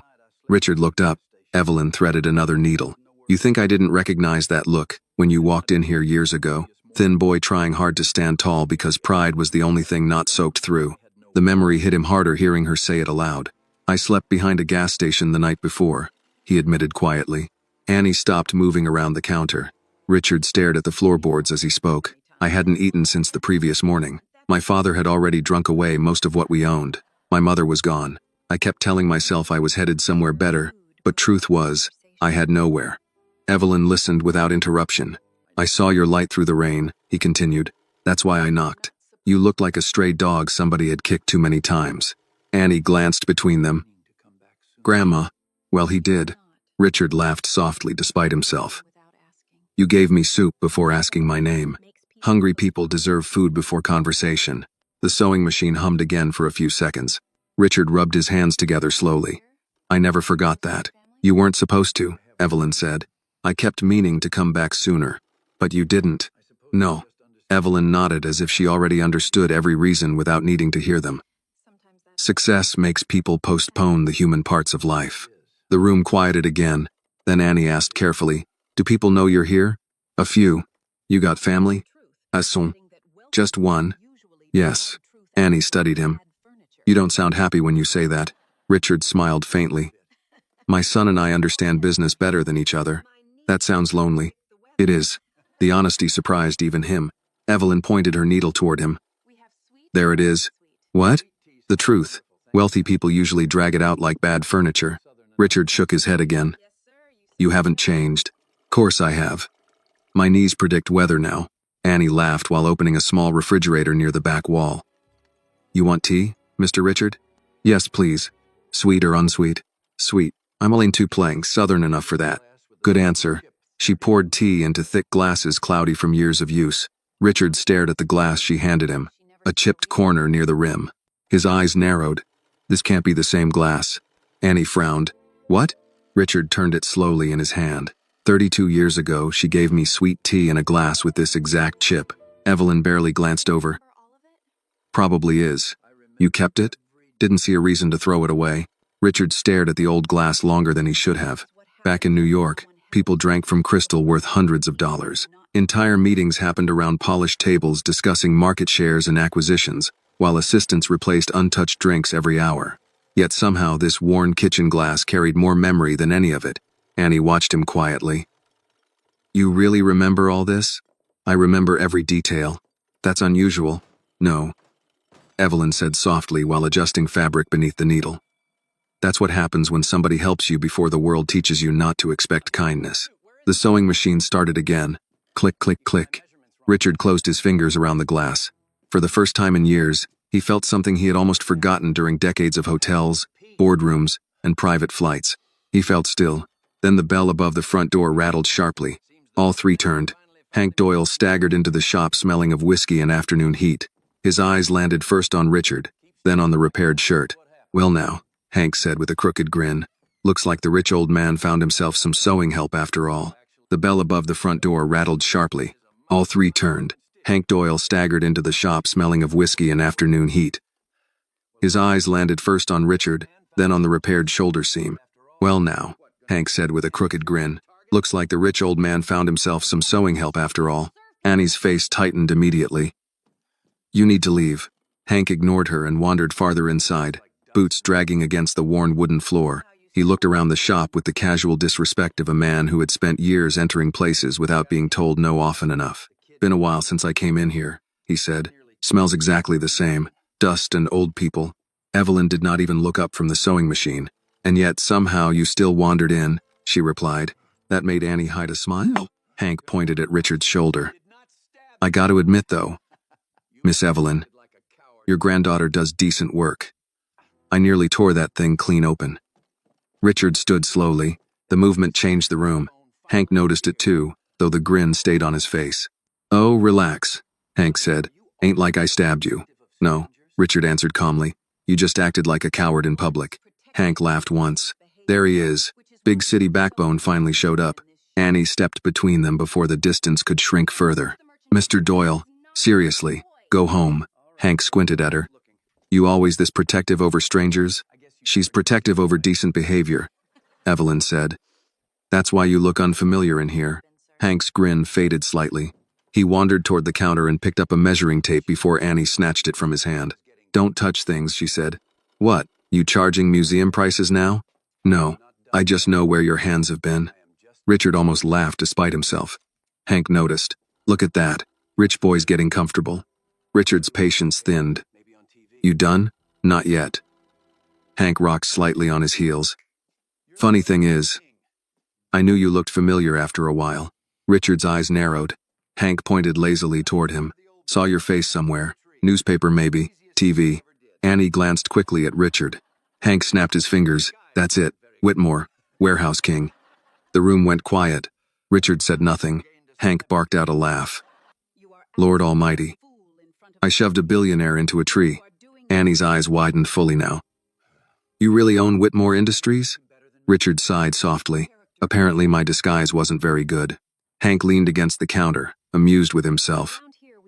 Richard looked up. Evelyn threaded another needle. You think I didn't recognize that look when you walked in here years ago? Thin boy trying hard to stand tall because pride was the only thing not soaked through. The memory hit him harder hearing her say it aloud. I slept behind a gas station the night before, he admitted quietly. Annie stopped moving around the counter. Richard stared at the floorboards as he spoke. I hadn't eaten since the previous morning. My father had already drunk away most of what we owned. My mother was gone. I kept telling myself I was headed somewhere better, but truth was, I had nowhere. Evelyn listened without interruption. I saw your light through the rain, he continued. That's why I knocked. You looked like a stray dog somebody had kicked too many times. Annie glanced between them. Grandma. Well, he did. Richard laughed softly despite himself. You gave me soup before asking my name. Hungry people deserve food before conversation. The sewing machine hummed again for a few seconds. Richard rubbed his hands together slowly. I never forgot that. You weren't supposed to, Evelyn said. I kept meaning to come back sooner. But you didn't. No. Evelyn nodded as if she already understood every reason without needing to hear them. Success makes people postpone the human parts of life. The room quieted again. Then Annie asked carefully, do people know you're here? A few. You got family? Son. Just one? Yes. Annie studied him. You don't sound happy when you say that. Richard smiled faintly. My son and I understand business better than each other. That sounds lonely. It is. The honesty surprised even him. Evelyn pointed her needle toward him. There it is. What? The truth. Wealthy people usually drag it out like bad furniture. Richard shook his head again. You haven't changed. Course I have. My knees predict weather now. Annie laughed while opening a small refrigerator near the back wall. You want tea, Mr. Richard? Yes, please. Sweet or unsweet? Sweet. I'm only too playing Southern enough for that. Good answer. She poured tea into thick glasses cloudy from years of use. Richard stared at the glass she handed him, a chipped corner near the rim. His eyes narrowed. This can't be the same glass. Annie frowned. What? Richard turned it slowly in his hand. 32 years ago, she gave me sweet tea in a glass with this exact chip. Evelyn barely glanced over. Probably is. You kept it? Didn't see a reason to throw it away. Richard stared at the old glass longer than he should have. Back in New York, people drank from crystal worth hundreds of dollars. Entire meetings happened around polished tables discussing market shares and acquisitions, while assistants replaced untouched drinks every hour. Yet somehow this worn kitchen glass carried more memory than any of it. Annie watched him quietly. You really remember all this? I remember every detail. That's unusual. No. Evelyn said softly while adjusting fabric beneath the needle. That's what happens when somebody helps you before the world teaches you not to expect kindness. The sewing machine started again. Click, click, click. Richard closed his fingers around the glass. For the first time in years, he felt something he had almost forgotten during decades of hotels, boardrooms, and private flights. He felt still. Then the bell above the front door rattled sharply. All three turned. Hank Doyle staggered into the shop smelling of whiskey and afternoon heat. His eyes landed first on Richard, then on the repaired shirt. Well now, Hank said with a crooked grin. Looks like the rich old man found himself some sewing help after all. The bell above the front door rattled sharply. All three turned. Hank Doyle staggered into the shop smelling of whiskey and afternoon heat. His eyes landed first on Richard, then on the repaired shoulder seam. Well now, Hank said with a crooked grin. Looks like the rich old man found himself some sewing help after all. Annie's face tightened immediately. You need to leave. Hank ignored her and wandered farther inside, boots dragging against the worn wooden floor. He looked around the shop with the casual disrespect of a man who had spent years entering places without being told no often enough. Been a while since I came in here, he said. Smells exactly the same. Dust and old people. Evelyn did not even look up from the sewing machine. And yet somehow you still wandered in, she replied. That made Annie hide a smile. Hank pointed at Richard's shoulder. I got to admit, though, Miss Evelyn, your granddaughter does decent work. I nearly tore that thing clean open. Richard stood slowly. The movement changed the room. Hank noticed it too, though the grin stayed on his face. Oh, relax, Hank said. Ain't like I stabbed you. No, Richard answered calmly. You just acted like a coward in public. Hank laughed once. There he is. Big city backbone finally showed up. Annie stepped between them before the distance could shrink further. Mr. Doyle, seriously, go home. Hank squinted at her. You always this protective over strangers? She's protective over decent behavior, Evelyn said. That's why you look unfamiliar in here. Hank's grin faded slightly. He wandered toward the counter and picked up a measuring tape before Annie snatched it from his hand. Don't touch things, she said. What, you charging museum prices now? No, I just know where your hands have been. Richard almost laughed despite himself. Hank noticed. Look at that. Rich boy's getting comfortable. Richard's patience thinned. You done? Not yet. Hank rocked slightly on his heels. Funny thing is, I knew you looked familiar after a while. Richard's eyes narrowed. Hank pointed lazily toward him. Saw your face somewhere. Newspaper maybe. TV. Annie glanced quickly at Richard. Hank snapped his fingers. That's it. Whitmore. Warehouse King. The room went quiet. Richard said nothing. Hank barked out a laugh. Lord Almighty. I shoved a billionaire into a tree. Annie's eyes widened fully now. You really own Whitmore Industries? Richard sighed softly. Apparently my disguise wasn't very good. Hank leaned against the counter, amused with himself.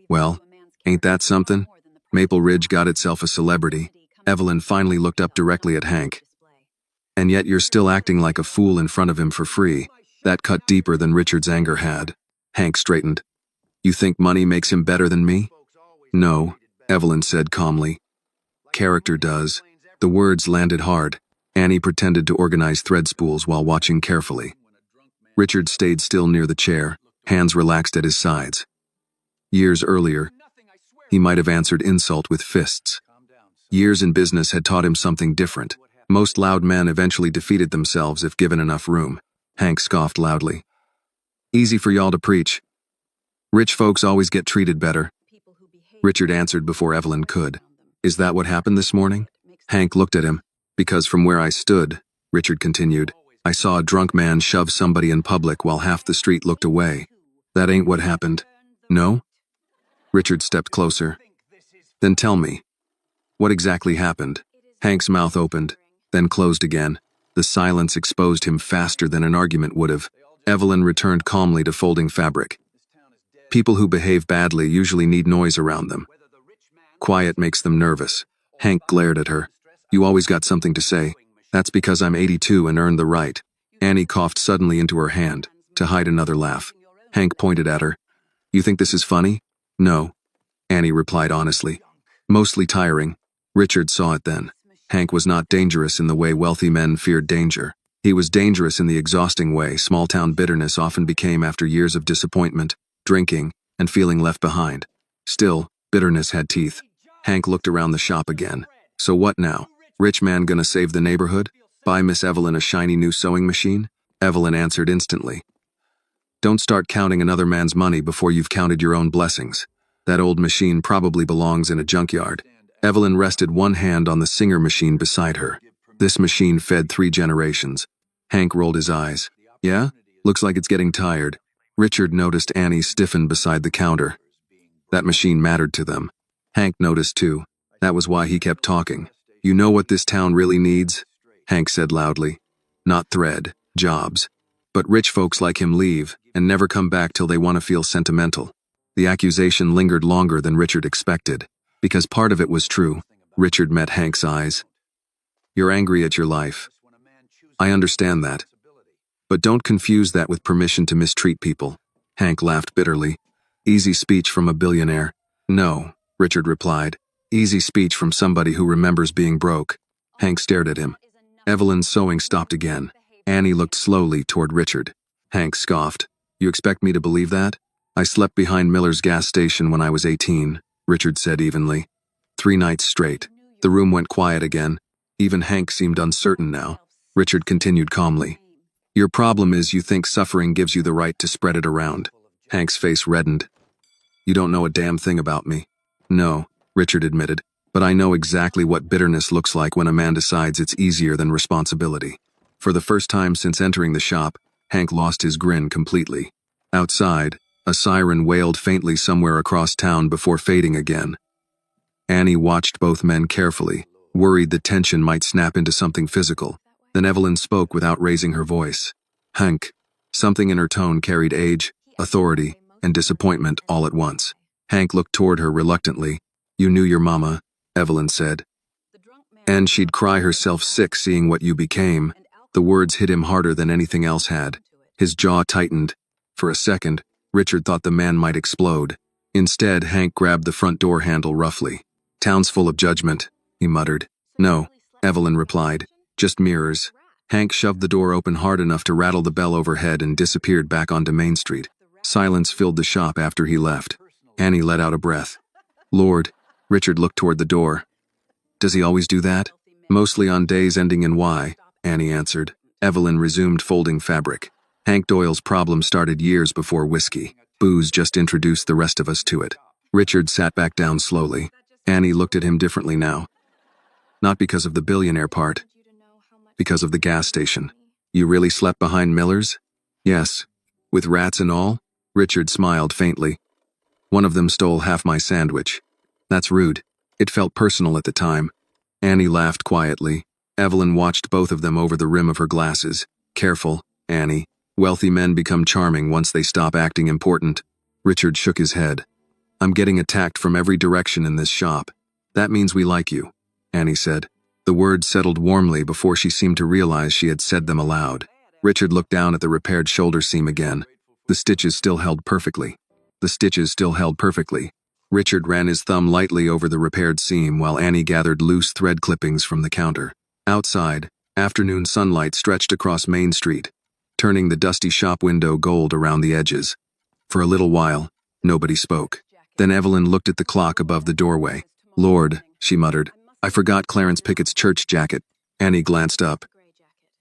Well, ain't that something? Maple Ridge got itself a celebrity. Evelyn finally looked up directly at Hank. And yet you're still acting like a fool in front of him for free. That cut deeper than Richard's anger had. Hank straightened. You think money makes him better than me? No, Evelyn said calmly. Character does. The words landed hard. Annie pretended to organize thread spools while watching carefully. Richard stayed still near the chair, hands relaxed at his sides. Years earlier, he might have answered insult with fists. Years in business had taught him something different. Most loud men eventually defeated themselves if given enough room. Hank scoffed loudly. Easy for y'all to preach. Rich folks always get treated better. Richard answered before Evelyn could. Is that what happened this morning? Hank looked at him. Because from where I stood, Richard continued, I saw a drunk man shove somebody in public while half the street looked away. That ain't what happened. No? Richard stepped closer. Then tell me. What exactly happened? Hank's mouth opened, then closed again. The silence exposed him faster than an argument would have. Evelyn returned calmly to folding fabric. People who behave badly usually need noise around them. Quiet makes them nervous. Hank glared at her. You always got something to say. That's because I'm 82 and earned the right. Annie coughed suddenly into her hand, to hide another laugh. Hank pointed at her. You think this is funny? No. Annie replied honestly. Mostly tiring. Richard saw it then. Hank was not dangerous in the way wealthy men feared danger. He was dangerous in the exhausting way small-town bitterness often became after years of disappointment, drinking, and feeling left behind. Still, bitterness had teeth. Hank looked around the shop again. So what now? Rich man gonna save the neighborhood? Buy Miss Evelyn a shiny new sewing machine? Evelyn answered instantly. Don't start counting another man's money before you've counted your own blessings. That old machine probably belongs in a junkyard. Evelyn rested one hand on the Singer machine beside her. This machine fed 3 generations. Hank rolled his eyes. Yeah? Looks like it's getting tired. Richard noticed Annie stiffen beside the counter. That machine mattered to them. Hank noticed too. That was why he kept talking. You know what this town really needs? Hank said loudly. Not thread, jobs. But rich folks like him leave and never come back till they want to feel sentimental. The accusation lingered longer than Richard expected. Because part of it was true. Richard met Hank's eyes. You're angry at your life. I understand that. But don't confuse that with permission to mistreat people. Hank laughed bitterly. Easy speech from a billionaire. No, Richard replied. Easy speech from somebody who remembers being broke. Hank stared at him. Evelyn's sewing stopped again. Annie looked slowly toward Richard. Hank scoffed. You expect me to believe that? I slept behind Miller's gas station when I was 18, Richard said evenly. 3 nights straight. The room went quiet again. Even Hank seemed uncertain now. Richard continued calmly. Your problem is you think suffering gives you the right to spread it around. Hank's face reddened. You don't know a damn thing about me. No, Richard admitted, but I know exactly what bitterness looks like when a man decides it's easier than responsibility. For the first time since entering the shop, Hank lost his grin completely. Outside, a siren wailed faintly somewhere across town before fading again. Annie watched both men carefully, worried the tension might snap into something physical. Then Evelyn spoke without raising her voice. Hank. Something in her tone carried age, authority, and disappointment all at once. Hank looked toward her reluctantly. You knew your mama, Evelyn said. And she'd cry herself sick seeing what you became. The words hit him harder than anything else had. His jaw tightened. For a second, Richard thought the man might explode. Instead, Hank grabbed the front door handle roughly. Town's full of judgment, he muttered. No, Evelyn replied. Just mirrors. Hank shoved the door open hard enough to rattle the bell overhead and disappeared back onto Main Street. Silence filled the shop after he left. Annie let out a breath. Lord, Richard looked toward the door. Does he always do that? Mostly on days ending in Y, Annie answered. Evelyn resumed folding fabric. Hank Doyle's problem started years before whiskey. Booze just introduced the rest of us to it. Richard sat back down slowly. Annie looked at him differently now. Not because of the billionaire part. Because of the gas station. You really slept behind Miller's? Yes. With rats and all? Richard smiled faintly. One of them stole half my sandwich. That's rude. It felt personal at the time. Annie laughed quietly. Evelyn watched both of them over the rim of her glasses. Careful, Annie. Wealthy men become charming once they stop acting important. Richard shook his head. I'm getting attacked from every direction in this shop. That means we like you, Annie said. The words settled warmly before she seemed to realize she had said them aloud. Richard looked down at the repaired shoulder seam again. The stitches still held perfectly. Richard ran his thumb lightly over the repaired seam while Annie gathered loose thread clippings from the counter. Outside, afternoon sunlight stretched across Main Street, turning the dusty shop window gold around the edges. For a little while, nobody spoke. Then Evelyn looked at the clock above the doorway. Lord, she muttered, I forgot Clarence Pickett's church jacket. Annie glanced up.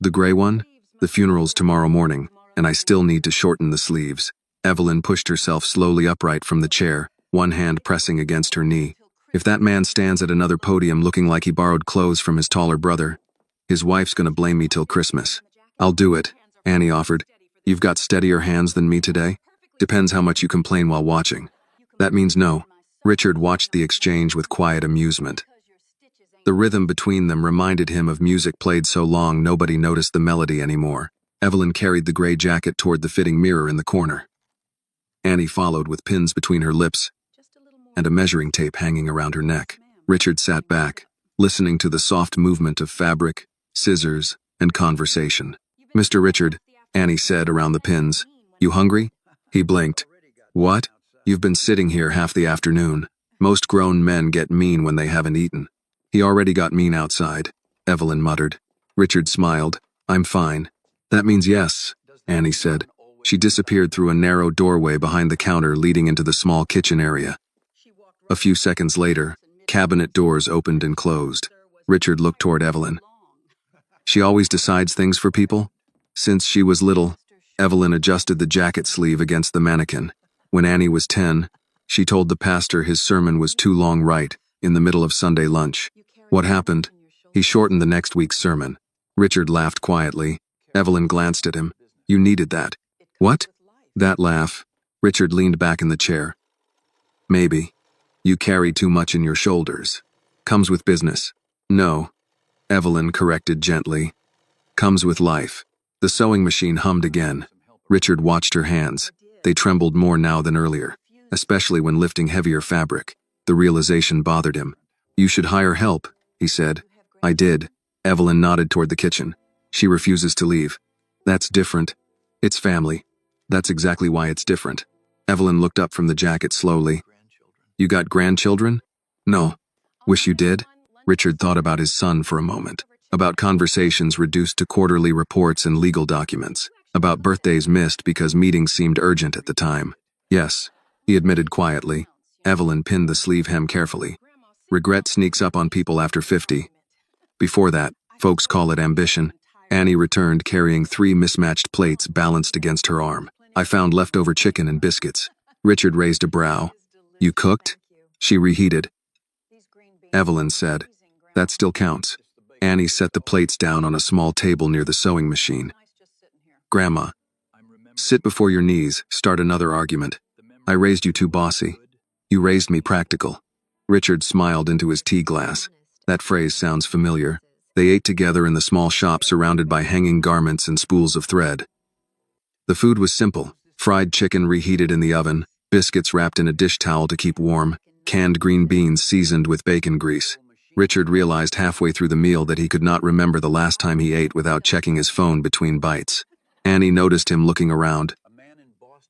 The gray one? The funeral's tomorrow morning, and I still need to shorten the sleeves. Evelyn pushed herself slowly upright from the chair, one hand pressing against her knee. If that man stands at another podium looking like he borrowed clothes from his taller brother, his wife's gonna blame me till Christmas. I'll do it, Annie offered. You've got steadier hands than me today? Depends how much you complain while watching. That means no. Richard watched the exchange with quiet amusement. The rhythm between them reminded him of music played so long nobody noticed the melody anymore. Evelyn carried the gray jacket toward the fitting mirror in the corner. Annie followed with pins between her lips and a measuring tape hanging around her neck. Richard sat back, listening to the soft movement of fabric, scissors, and conversation. Mr. Richard, Annie said around the pins. You hungry? He blinked. What? You've been sitting here half the afternoon. Most grown men get mean when they haven't eaten. He already got mean outside, Evelyn muttered. Richard smiled. I'm fine. That means yes, Annie said. She disappeared through a narrow doorway behind the counter leading into the small kitchen area. A few seconds later, cabinet doors opened and closed. Richard looked toward Evelyn. She always decides things for people? Since she was little, Evelyn adjusted the jacket sleeve against the mannequin. When Annie was 10, she told the pastor his sermon was too long in the middle of Sunday lunch. What happened? He shortened the next week's sermon. Richard laughed quietly. Evelyn glanced at him. You needed that. What? That laugh. Richard leaned back in the chair. Maybe. You carry too much in your shoulders. Comes with business. No. Evelyn corrected gently. Comes with life. The sewing machine hummed again. Richard watched her hands. They trembled more now than earlier, especially when lifting heavier fabric. The realization bothered him. You should hire help, he said. I did. Evelyn nodded toward the kitchen. She refuses to leave. That's different. It's family. That's exactly why it's different. Evelyn looked up from the jacket slowly. You got grandchildren? No. Wish you did? Richard thought about his son for a moment. About conversations reduced to quarterly reports and legal documents. About birthdays missed because meetings seemed urgent at the time. Yes, he admitted quietly. Evelyn pinned the sleeve hem carefully. Regret sneaks up on people after 50. Before that, folks call it ambition. Annie returned carrying 3 mismatched plates balanced against her arm. I found leftover chicken and biscuits. Richard raised a brow. You cooked? She reheated. Evelyn said. That still counts. Annie set the plates down on a small table near the sewing machine. Grandma, sit before your knees, start another argument. I raised you too bossy. You raised me practical. Richard smiled into his tea glass. That phrase sounds familiar. They ate together in the small shop surrounded by hanging garments and spools of thread. The food was simple. Fried chicken reheated in the oven, biscuits wrapped in a dish towel to keep warm, canned green beans seasoned with bacon grease. Richard realized halfway through the meal that he could not remember the last time he ate without checking his phone between bites. Annie noticed him looking around.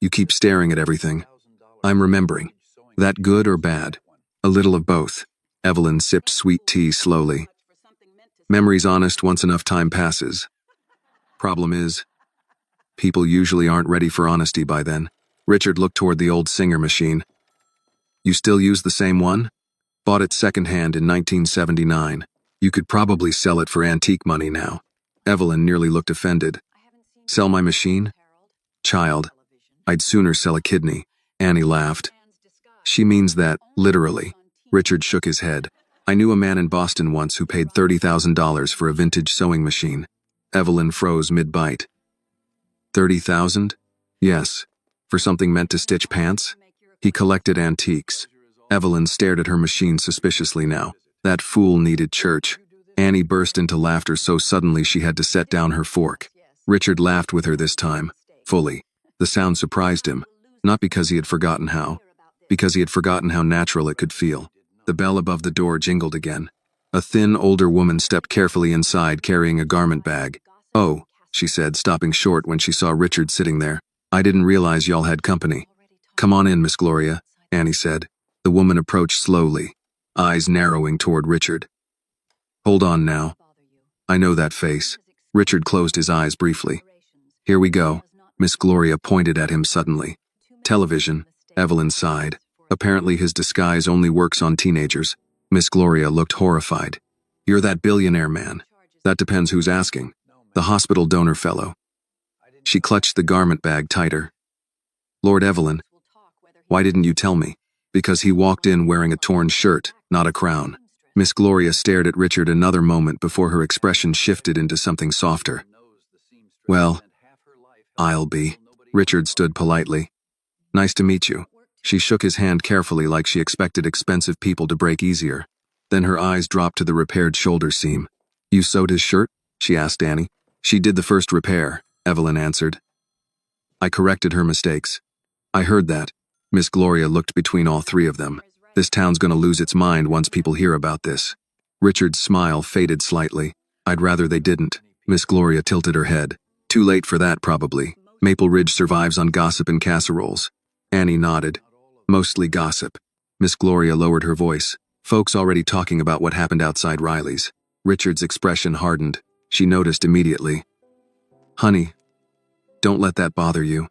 You keep staring at everything. I'm remembering. That good or bad? A little of both. Evelyn sipped sweet tea slowly. Memory's honest once enough time passes. Problem is, people usually aren't ready for honesty by then. Richard looked toward the old Singer machine. You still use the same one? Bought it secondhand in 1979. You could probably sell it for antique money now. Evelyn nearly looked offended. Sell my machine? Child, I'd sooner sell a kidney. Annie laughed. She means that, literally. Richard shook his head. I knew a man in Boston once who paid $30,000 for a vintage sewing machine. Evelyn froze mid-bite. 30,000? Yes. For something meant to stitch pants? He collected antiques. Evelyn stared at her machine suspiciously now. That fool needed church. Annie burst into laughter so suddenly she had to set down her fork. Richard laughed with her this time, fully. The sound surprised him, not because he had forgotten how, because he had forgotten how natural it could feel. The bell above the door jingled again. A thin, older woman stepped carefully inside carrying a garment bag. Oh, she said, stopping short when she saw Richard sitting there. I didn't realize y'all had company. Come on in, Miss Gloria, Annie said. The woman approached slowly, eyes narrowing toward Richard. Hold on now. I know that face. Richard closed his eyes briefly. Here we go. Miss Gloria pointed at him suddenly. Television, Evelyn sighed. Apparently his disguise only works on teenagers. Miss Gloria looked horrified. You're that billionaire man. That depends who's asking. The hospital donor fellow. She clutched the garment bag tighter. Lord Evelyn, why didn't you tell me? Because he walked in wearing a torn shirt, not a crown. Miss Gloria stared at Richard another moment before her expression shifted into something softer. Well, I'll be. Richard stood politely. Nice to meet you. She shook his hand carefully like she expected expensive people to break easier. Then her eyes dropped to the repaired shoulder seam. You sewed his shirt? She asked Annie. She did the first repair, Evelyn answered. I corrected her mistakes. I heard that. Miss Gloria looked between all three of them. This town's gonna lose its mind once people hear about this. Richard's smile faded slightly. I'd rather they didn't. Miss Gloria tilted her head. Too late for that, probably. Maple Ridge survives on gossip and casseroles. Annie nodded. Mostly gossip. Miss Gloria lowered her voice. Folks already talking about what happened outside Riley's. Richard's expression hardened. She noticed immediately. Honey, don't let that bother you.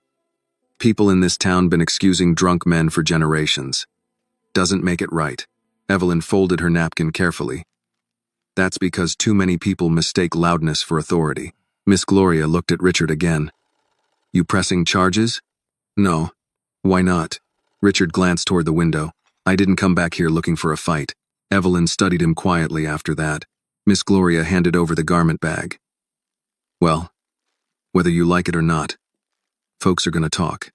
People in this town been excusing drunk men for generations. Doesn't make it right. Evelyn folded her napkin carefully. That's because too many people mistake loudness for authority. Miss Gloria looked at Richard again. You pressing charges? No. Why not? Richard glanced toward the window. I didn't come back here looking for a fight. Evelyn studied him quietly after that. Miss Gloria handed over the garment bag. Well, whether you like it or not, folks are gonna talk.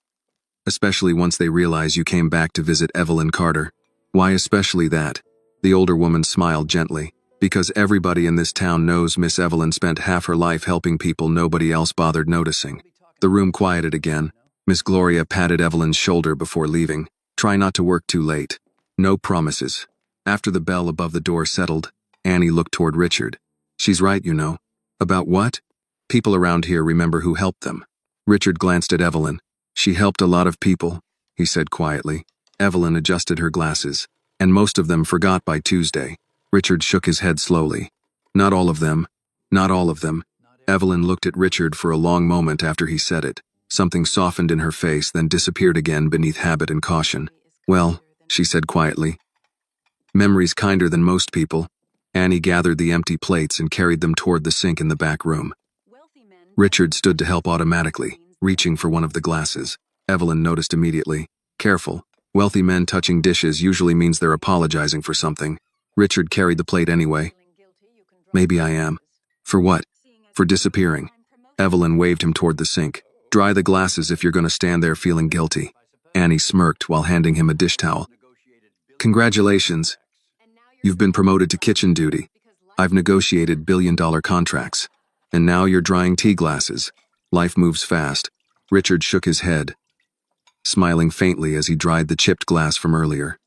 Especially once they realize you came back to visit Evelyn Carter. Why especially that? The older woman smiled gently. Because everybody in this town knows Miss Evelyn spent half her life helping people nobody else bothered noticing. The room quieted again. Miss Gloria patted Evelyn's shoulder before leaving. Try not to work too late. No promises. After the bell above the door settled, Annie looked toward Richard. She's right, you know. About what? People around here remember who helped them. Richard glanced at Evelyn. She helped a lot of people, he said quietly. Evelyn adjusted her glasses, and most of them forgot by Tuesday. Richard shook his head slowly. Not all of them. Not all of them. Evelyn looked at Richard for a long moment after he said it. Something softened in her face, then disappeared again beneath habit and caution. Well, she said quietly. Memory's kinder than most people. Annie gathered the empty plates and carried them toward the sink in the back room. Richard stood to help automatically, reaching for one of the glasses. Evelyn noticed immediately. Careful. Wealthy men touching dishes usually means they're apologizing for something. Richard carried the plate anyway. Maybe I am. For what? For disappearing. Evelyn waved him toward the sink. Dry the glasses if you're going to stand there feeling guilty. Annie smirked while handing him a dish towel. Congratulations. You've been promoted to kitchen duty. I've negotiated billion-dollar contracts. And now you're drying tea glasses. Life moves fast. Richard shook his head, smiling faintly as he dried the chipped glass from earlier.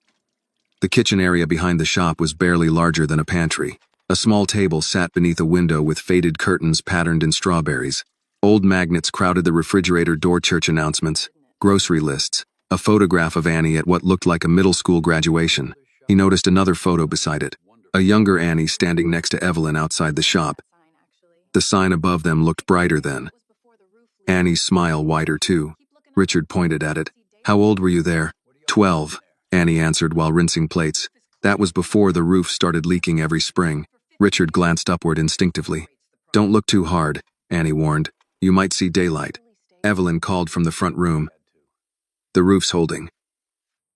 The kitchen area behind the shop was barely larger than a pantry. A small table sat beneath a window with faded curtains patterned in strawberries. Old magnets crowded the refrigerator door, church announcements, grocery lists, a photograph of Annie at what looked like a middle school graduation. He noticed another photo beside it, a younger Annie standing next to Evelyn outside the shop. The sign above them looked brighter then. Annie's smile wider too. Richard pointed at it. How old were you there? 12, Annie answered while rinsing plates. That was before the roof started leaking every spring. Richard glanced upward instinctively. Don't look too hard, Annie warned. You might see daylight. Evelyn called from the front room. The roof's holding.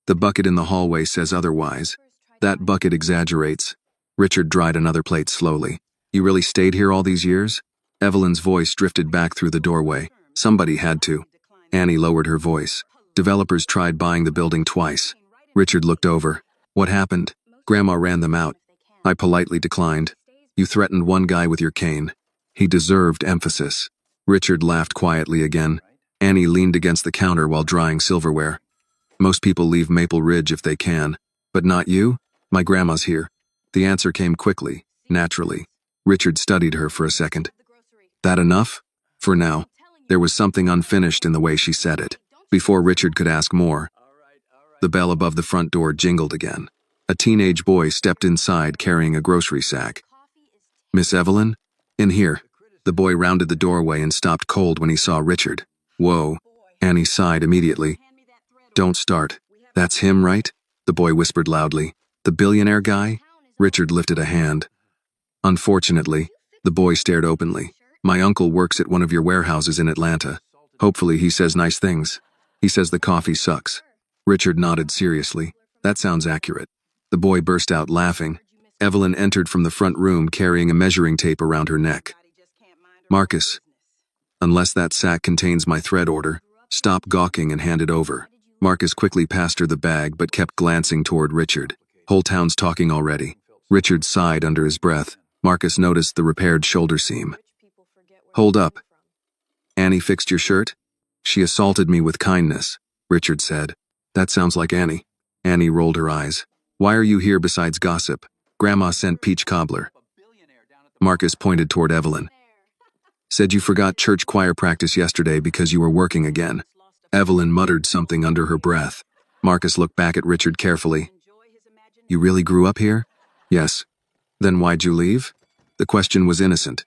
The bucket in the hallway says otherwise. That bucket exaggerates. Richard dried another plate slowly. You really stayed here all these years? Evelyn's voice drifted back through the doorway. Somebody had to. Annie lowered her voice. Developers tried buying the building twice. Richard looked over. What happened? Grandma ran them out. I politely declined. You threatened one guy with your cane. He deserved emphasis. Richard laughed quietly again. Annie leaned against the counter while drying silverware. Most people leave Maple Ridge if they can. But not you? My grandma's here. The answer came quickly, naturally. Richard studied her for a second. That enough? For now. There was something unfinished in the way she said it. Before Richard could ask more, the bell above the front door jingled again. A teenage boy stepped inside carrying a grocery sack. Miss Evelyn? In here. The boy rounded the doorway and stopped cold when he saw Richard. Whoa. Annie sighed immediately. Don't start. That's him, right? The boy whispered loudly. The billionaire guy? Richard lifted a hand. Unfortunately, the boy stared openly. My uncle works at one of your warehouses in Atlanta. Hopefully he says nice things. He says the coffee sucks. Richard nodded seriously. That sounds accurate. The boy burst out laughing. Evelyn entered from the front room carrying a measuring tape around her neck. Marcus, unless that sack contains my thread order, stop gawking and hand it over. Marcus quickly passed her the bag but kept glancing toward Richard. Whole town's talking already. Richard sighed under his breath. Marcus noticed the repaired shoulder seam. Hold up. Annie fixed your shirt? She assaulted me with kindness, Richard said. That sounds like Annie. Annie rolled her eyes. Why are you here besides gossip? Grandma sent peach cobbler. Marcus pointed toward Evelyn. Said you forgot church choir practice yesterday because you were working again. Evelyn muttered something under her breath. Marcus looked back at Richard carefully. You really grew up here? Yes. Then why'd you leave? The question was innocent.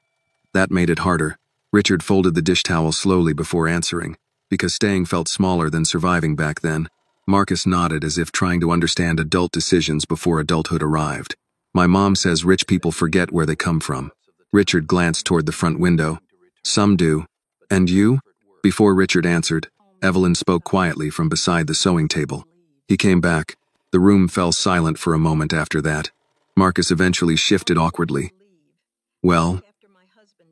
That made it harder. Richard folded the dish towel slowly before answering, because staying felt smaller than surviving back then. Marcus nodded as if trying to understand adult decisions before adulthood arrived. My mom says rich people forget where they come from. Richard glanced toward the front window. Some do. And you? Before Richard answered, Evelyn spoke quietly from beside the sewing table. He came back. The room fell silent for a moment after that. Marcus eventually shifted awkwardly. Well,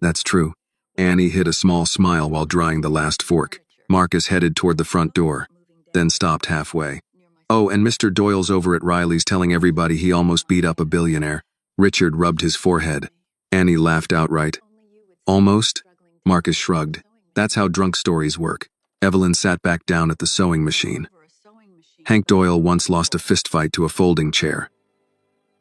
that's true. Annie hid a small smile while drying the last fork. Marcus headed toward the front door, then stopped halfway. Oh, and Mr. Doyle's over at Riley's telling everybody he almost beat up a billionaire. Richard rubbed his forehead. Annie laughed outright. Almost? Marcus shrugged. That's how drunk stories work. Evelyn sat back down at the sewing machine. Hank Doyle once lost a fistfight to a folding chair.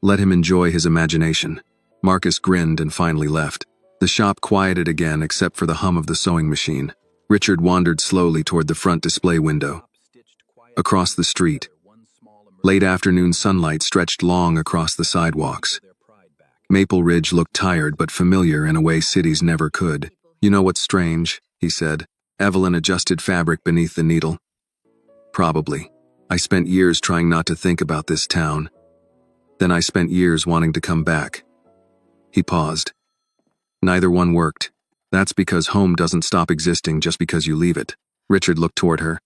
Let him enjoy his imagination. Marcus grinned and finally left. The shop quieted again except for the hum of the sewing machine. Richard wandered slowly toward the front display window. Across the street, late afternoon sunlight stretched long across the sidewalks. Maple Ridge looked tired but familiar in a way cities never could. You know what's strange, he said. Evelyn adjusted fabric beneath the needle. Probably. I spent years trying not to think about this town. Then I spent years wanting to come back. He paused. Neither one worked. That's because home doesn't stop existing just because you leave it. Richard looked toward her.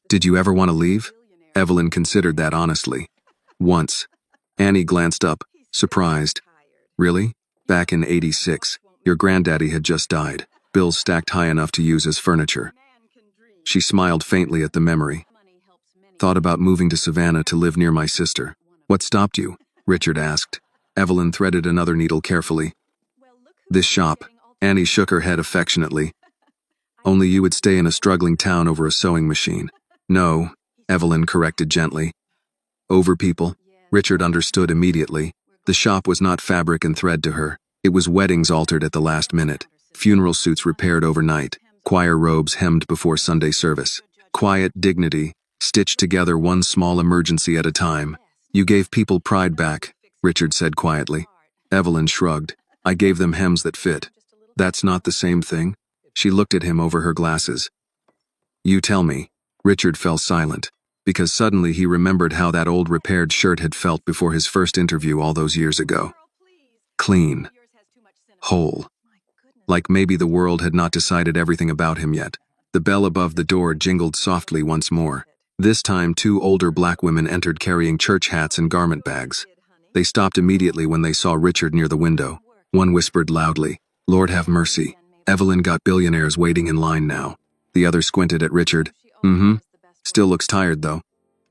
Did you ever want to leave? Evelyn considered that honestly. Once. Annie glanced up, surprised. Really? Back in '86, your granddaddy had just died, bills stacked high enough to use as furniture. She smiled faintly at the memory. Thought about moving to Savannah to live near my sister. What stopped you? Richard asked. Evelyn threaded another needle carefully. This shop. Annie shook her head affectionately. Only you would stay in a struggling town over a sewing machine. No, Evelyn corrected gently. Over people. Richard understood immediately. The shop was not fabric and thread to her. It was weddings altered at the last minute, funeral suits repaired overnight, choir robes hemmed before Sunday service. Quiet dignity, stitched together one small emergency at a time. You gave people pride back, Richard said quietly. Evelyn shrugged. I gave them hems that fit. That's not the same thing? She looked at him over her glasses. You tell me. Richard fell silent, because suddenly he remembered how that old repaired shirt had felt before his first interview all those years ago. Clean. Whole. Like maybe the world had not decided everything about him yet. The bell above the door jingled softly once more. This time 2 older black women entered carrying church hats and garment bags. They stopped immediately when they saw Richard near the window. One whispered loudly, Lord have mercy. Evelyn got billionaires waiting in line now. The other squinted at Richard. Still looks tired though.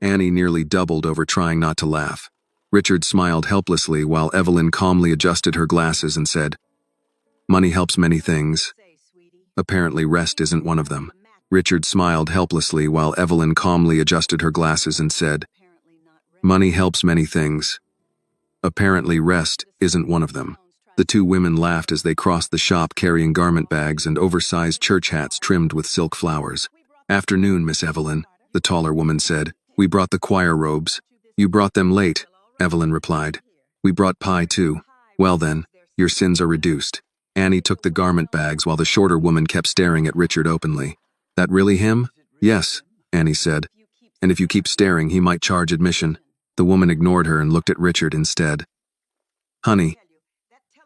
Annie nearly doubled over trying not to laugh. Richard smiled helplessly while Evelyn calmly adjusted her glasses and said, Money helps many things. Apparently rest isn't one of them. Richard smiled helplessly while Evelyn calmly adjusted her glasses and said, Money helps many things. Apparently rest isn't one of them. The 2 women laughed as they crossed the shop carrying garment bags and oversized church hats trimmed with silk flowers. Afternoon, Miss Evelyn, the taller woman said. We brought the choir robes. You brought them late, Evelyn replied. We brought pie too. Well then, your sins are reduced. Annie took the garment bags while the shorter woman kept staring at Richard openly. That really him? Yes, Annie said. And if you keep staring, he might charge admission. The woman ignored her and looked at Richard instead. Honey,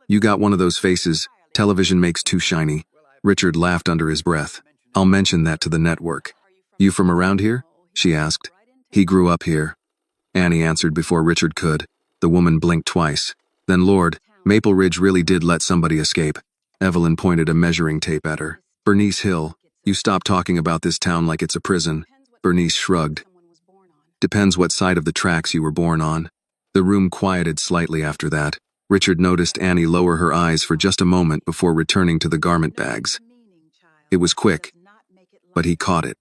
you got one of those faces television makes too shiny. Richard laughed under his breath. I'll mention that to the network. You from around here? She asked. He grew up here. Annie answered before Richard could. The woman blinked twice. Then Lord, Maple Ridge really did let somebody escape. Evelyn pointed a measuring tape at her. Bernice Hill, you stop talking about this town like it's a prison. Bernice shrugged. Depends what side of the tracks you were born on. The room quieted slightly after that. Richard noticed Annie lower her eyes for just a moment before returning to the garment bags. It was quick, but he caught it.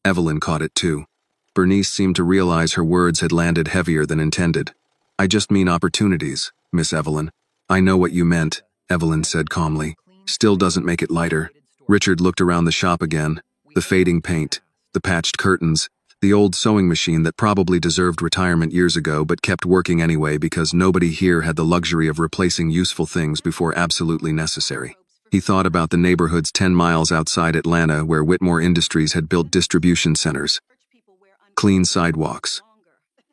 Evelyn caught it too. Bernice seemed to realize her words had landed heavier than intended. I just mean opportunities, Miss Evelyn. I know what you meant, Evelyn said calmly. Still doesn't make it lighter. Richard looked around the shop again. The fading paint, the patched curtains, the old sewing machine that probably deserved retirement years ago but kept working anyway because nobody here had the luxury of replacing useful things before absolutely necessary. He thought about the neighborhoods 10 miles outside Atlanta where Whitmore Industries had built distribution centers. Clean sidewalks.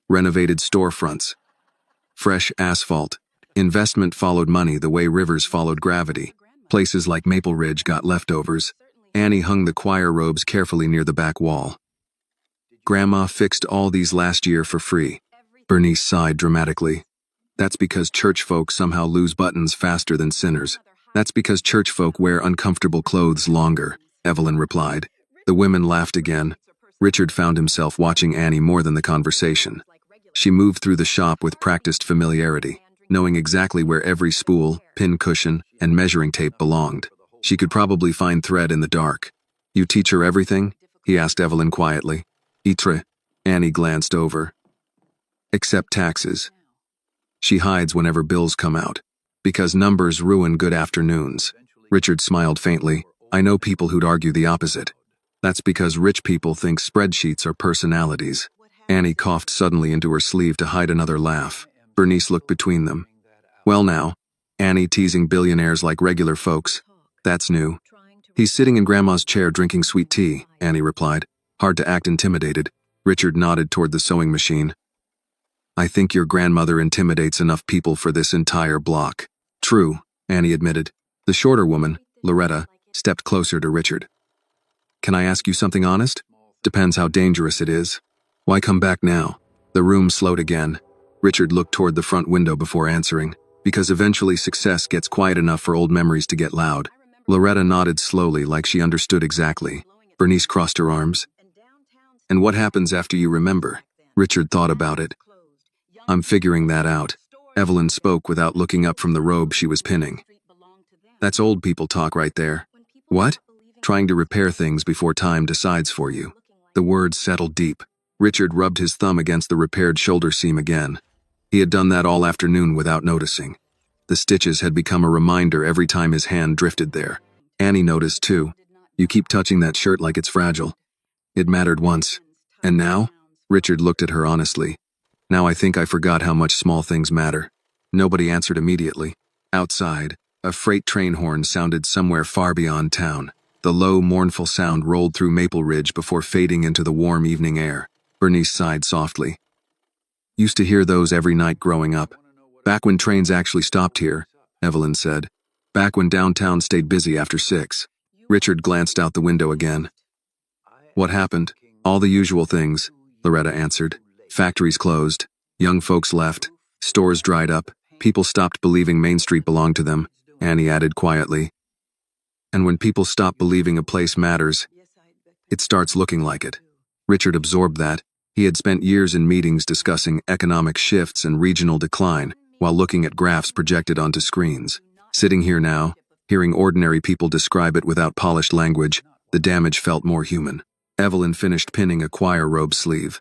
Renovated storefronts. Fresh asphalt. Investment followed money the way rivers followed gravity. Places like Maple Ridge got leftovers. Annie hung the choir robes carefully near the back wall. Grandma fixed all these last year for free. Bernice sighed dramatically. That's because church folk somehow lose buttons faster than sinners. That's because church folk wear uncomfortable clothes longer, Evelyn replied. The women laughed again. Richard found himself watching Annie more than the conversation. She moved through the shop with practiced familiarity, knowing exactly where every spool, pin cushion, and measuring tape belonged. She could probably find thread in the dark. You teach her everything? He asked Evelyn quietly. Itre. Annie glanced over. Except taxes. She hides whenever bills come out. Because numbers ruin good afternoons. Richard smiled faintly. I know people who'd argue the opposite. That's because rich people think spreadsheets are personalities. Annie coughed suddenly into her sleeve to hide another laugh. Bernice looked between them. Well now, Annie teasing billionaires like regular folks. That's new. He's sitting in Grandma's chair drinking sweet tea, Annie replied. Hard to act intimidated. Richard nodded toward the sewing machine. I think your grandmother intimidates enough people for this entire block. True, Annie admitted. The shorter woman, Loretta, stepped closer to Richard. Can I ask you something honest? Depends how dangerous it is. Why come back now? The room slowed again. Richard looked toward the front window before answering, because eventually success gets quiet enough for old memories to get loud. Loretta nodded slowly, like she understood exactly. Bernice crossed her arms. And what happens after you remember? Richard thought about it. I'm figuring that out. Evelyn spoke without looking up from the robe she was pinning. That's old people talk right there. What? Trying to repair things before time decides for you. The words settled deep. Richard rubbed his thumb against the repaired shoulder seam again. He had done that all afternoon without noticing. The stitches had become a reminder every time his hand drifted there. Annie noticed too. You keep touching that shirt like it's fragile. It mattered once. And now? Richard looked at her honestly. Now I think I forgot how much small things matter. Nobody answered immediately. Outside, a freight train horn sounded somewhere far beyond town. The low, mournful sound rolled through Maple Ridge before fading into the warm evening air. Bernice sighed softly. Used to hear those every night growing up. Back when trains actually stopped here, Evelyn said. Back when downtown stayed busy after 6. Richard glanced out the window again. What happened? All the usual things, Loretta answered. Factories closed. Young folks left. Stores dried up. People stopped believing Main Street belonged to them, Annie added quietly. And when people stop believing a place matters, it starts looking like it. Richard absorbed that. He had spent years in meetings discussing economic shifts and regional decline, while looking at graphs projected onto screens. Sitting here now, hearing ordinary people describe it without polished language, the damage felt more human. Evelyn finished pinning a choir robe sleeve.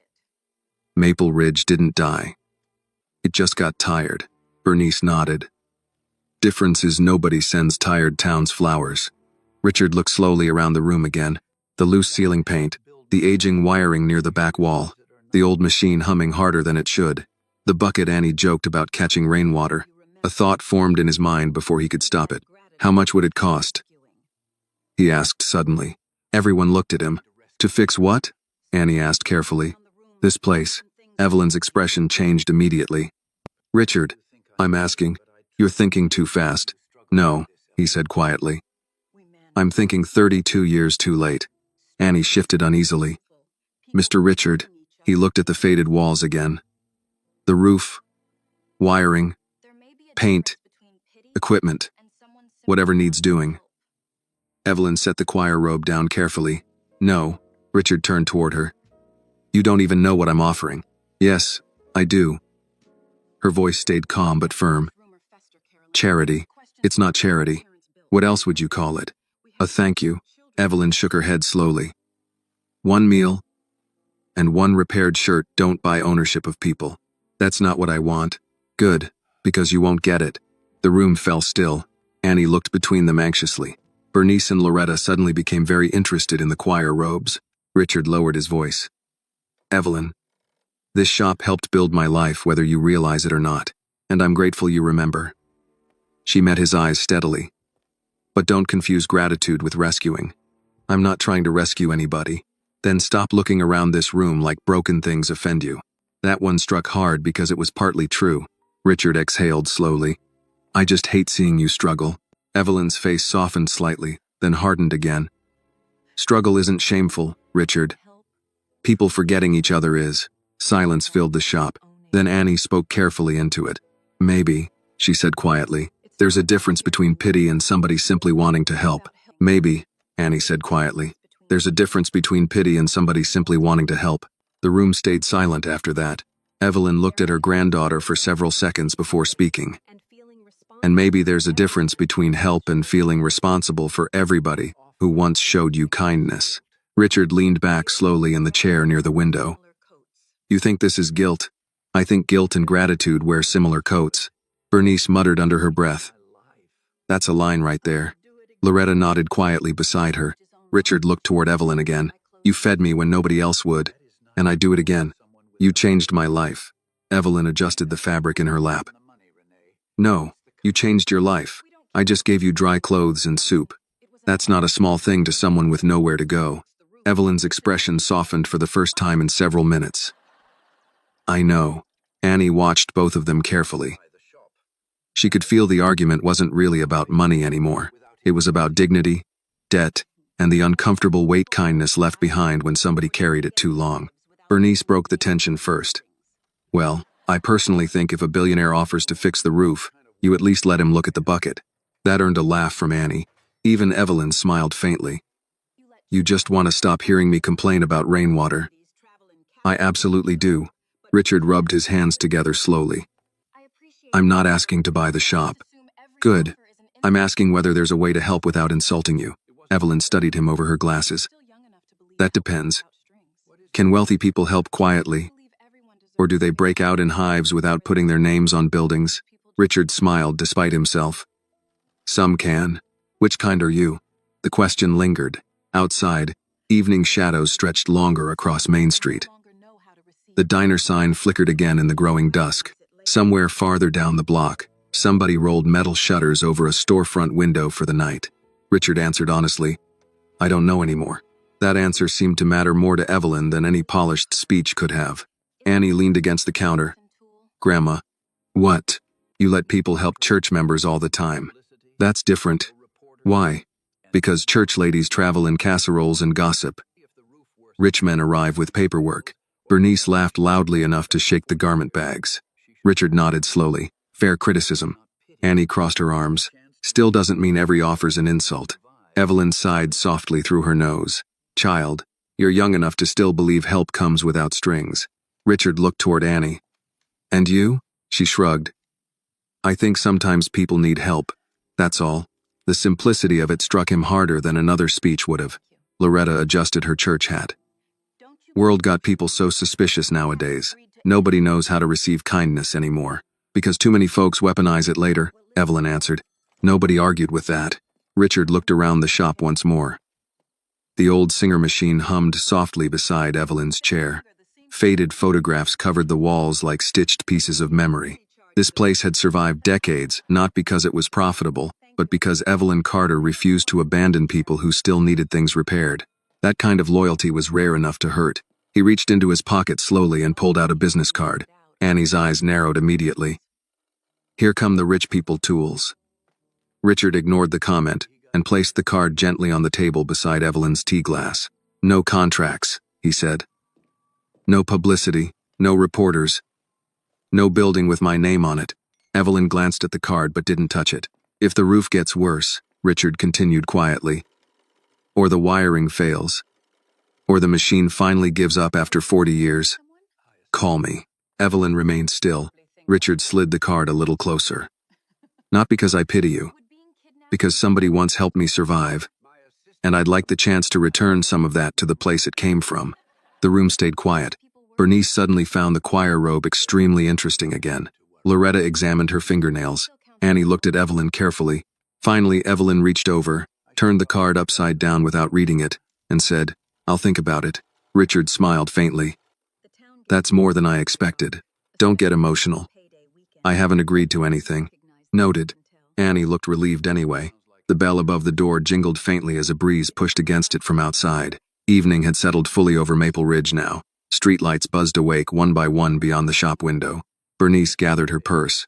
Maple Ridge didn't die. It just got tired. Bernice nodded. Difference is nobody sends tired towns flowers. Richard looked slowly around the room again. The loose ceiling paint, the aging wiring near the back wall, the old machine humming harder than it should. The bucket Annie joked about catching rainwater. A thought formed in his mind before he could stop it. How much would it cost? He asked suddenly. Everyone looked at him. To fix what? Annie asked carefully. This place. Evelyn's expression changed immediately. Richard, I'm asking. You're thinking too fast. No, he said quietly. I'm thinking 32 years too late. Annie shifted uneasily. Mr. Richard, he looked at the faded walls again. The roof, wiring, paint, equipment, whatever needs doing. Evelyn set the choir robe down carefully. No, Richard turned toward her. You don't even know what I'm offering. Yes, I do. Her voice stayed calm but firm. Charity. It's not charity. What else would you call it? A thank you. Evelyn shook her head slowly. One meal and one repaired shirt don't buy ownership of people. That's not what I want. Good, because you won't get it. The room fell still. Annie looked between them anxiously. Bernice and Loretta suddenly became very interested in the choir robes. Richard lowered his voice. Evelyn, this shop helped build my life whether you realize it or not, and I'm grateful you remember. She met his eyes steadily. But don't confuse gratitude with rescuing. I'm not trying to rescue anybody. Then stop looking around this room like broken things offend you. That one struck hard because it was partly true. Richard exhaled slowly. I just hate seeing you struggle. Evelyn's face softened slightly, then hardened again. Struggle isn't shameful, Richard. People forgetting each other is. Silence filled the shop. Then Annie spoke carefully into it. Maybe, she said quietly, there's a difference between pity and somebody simply wanting to help. Maybe, Annie said quietly, there's a difference between pity and somebody simply wanting to help. The room stayed silent after that. Evelyn looked at her granddaughter for several seconds before speaking. And maybe there's a difference between help and feeling responsible for everybody who once showed you kindness. Richard leaned back slowly in the chair near the window. You think this is guilt? I think guilt and gratitude wear similar coats. Bernice muttered under her breath. That's a line right there. Loretta nodded quietly beside her. Richard looked toward Evelyn again. You fed me when nobody else would, and I'd do it again. You changed my life. Evelyn adjusted the fabric in her lap. No, you changed your life. I just gave you dry clothes and soup. That's not a small thing to someone with nowhere to go. Evelyn's expression softened for the first time in several minutes. I know. Annie watched both of them carefully. She could feel the argument wasn't really about money anymore. It was about dignity, debt, and the uncomfortable weight kindness left behind when somebody carried it too long. Bernice broke the tension first. Well, I personally think if a billionaire offers to fix the roof, you at least let him look at the bucket. That earned a laugh from Annie. Even Evelyn smiled faintly. You just want to stop hearing me complain about rainwater. I absolutely do. Richard rubbed his hands together slowly. I'm not asking to buy the shop. Good. I'm asking whether there's a way to help without insulting you. Evelyn studied him over her glasses. That depends. Can wealthy people help quietly? Or do they break out in hives without putting their names on buildings? Richard smiled despite himself. Some can. Which kind are you? The question lingered. Outside, evening shadows stretched longer across Main Street. The diner sign flickered again in the growing dusk. Somewhere farther down the block, somebody rolled metal shutters over a storefront window for the night. Richard answered honestly, I don't know anymore. That answer seemed to matter more to Evelyn than any polished speech could have. Annie leaned against the counter. Grandma, what? You let people help church members all the time. That's different. Why? Because church ladies travel in casseroles and gossip. Rich men arrive with paperwork. Bernice laughed loudly enough to shake the garment bags. Richard nodded slowly. Fair criticism. Annie crossed her arms. Still doesn't mean every offer's an insult. Evelyn sighed softly through her nose. Child, you're young enough to still believe help comes without strings. Richard looked toward Annie. And you? She shrugged. I think sometimes people need help. That's all. The simplicity of it struck him harder than another speech would have. Loretta adjusted her church hat. World got people so suspicious nowadays. Nobody knows how to receive kindness anymore. Because too many folks weaponize it later, Evelyn answered. Nobody argued with that. Richard looked around the shop once more. The old Singer machine hummed softly beside Evelyn's chair. Faded photographs covered the walls like stitched pieces of memory. This place had survived decades, not because it was profitable, but because Evelyn Carter refused to abandon people who still needed things repaired. That kind of loyalty was rare enough to hurt. He reached into his pocket slowly and pulled out a business card. Annie's eyes narrowed immediately. Here come the rich people tools. Richard ignored the comment and placed the card gently on the table beside Evelyn's tea glass. No contracts, he said. No publicity, no reporters. No building with my name on it. Evelyn glanced at the card but didn't touch it. If the roof gets worse, Richard continued quietly, or the wiring fails, or the machine finally gives up after 40 years, call me. Evelyn remained still. Richard slid the card a little closer. Not because I pity you, because somebody once helped me survive, and I'd like the chance to return some of that to the place it came from. The room stayed quiet. Bernice suddenly found the choir robe extremely interesting again. Loretta examined her fingernails. Annie looked at Evelyn carefully. Finally, Evelyn reached over, turned the card upside down without reading it, and said, I'll think about it. Richard smiled faintly. That's more than I expected. Don't get emotional. I haven't agreed to anything. Noted. Annie looked relieved anyway. The bell above the door jingled faintly as a breeze pushed against it from outside. Evening had settled fully over Maple Ridge now. Streetlights buzzed awake one by one beyond the shop window. Bernice gathered her purse.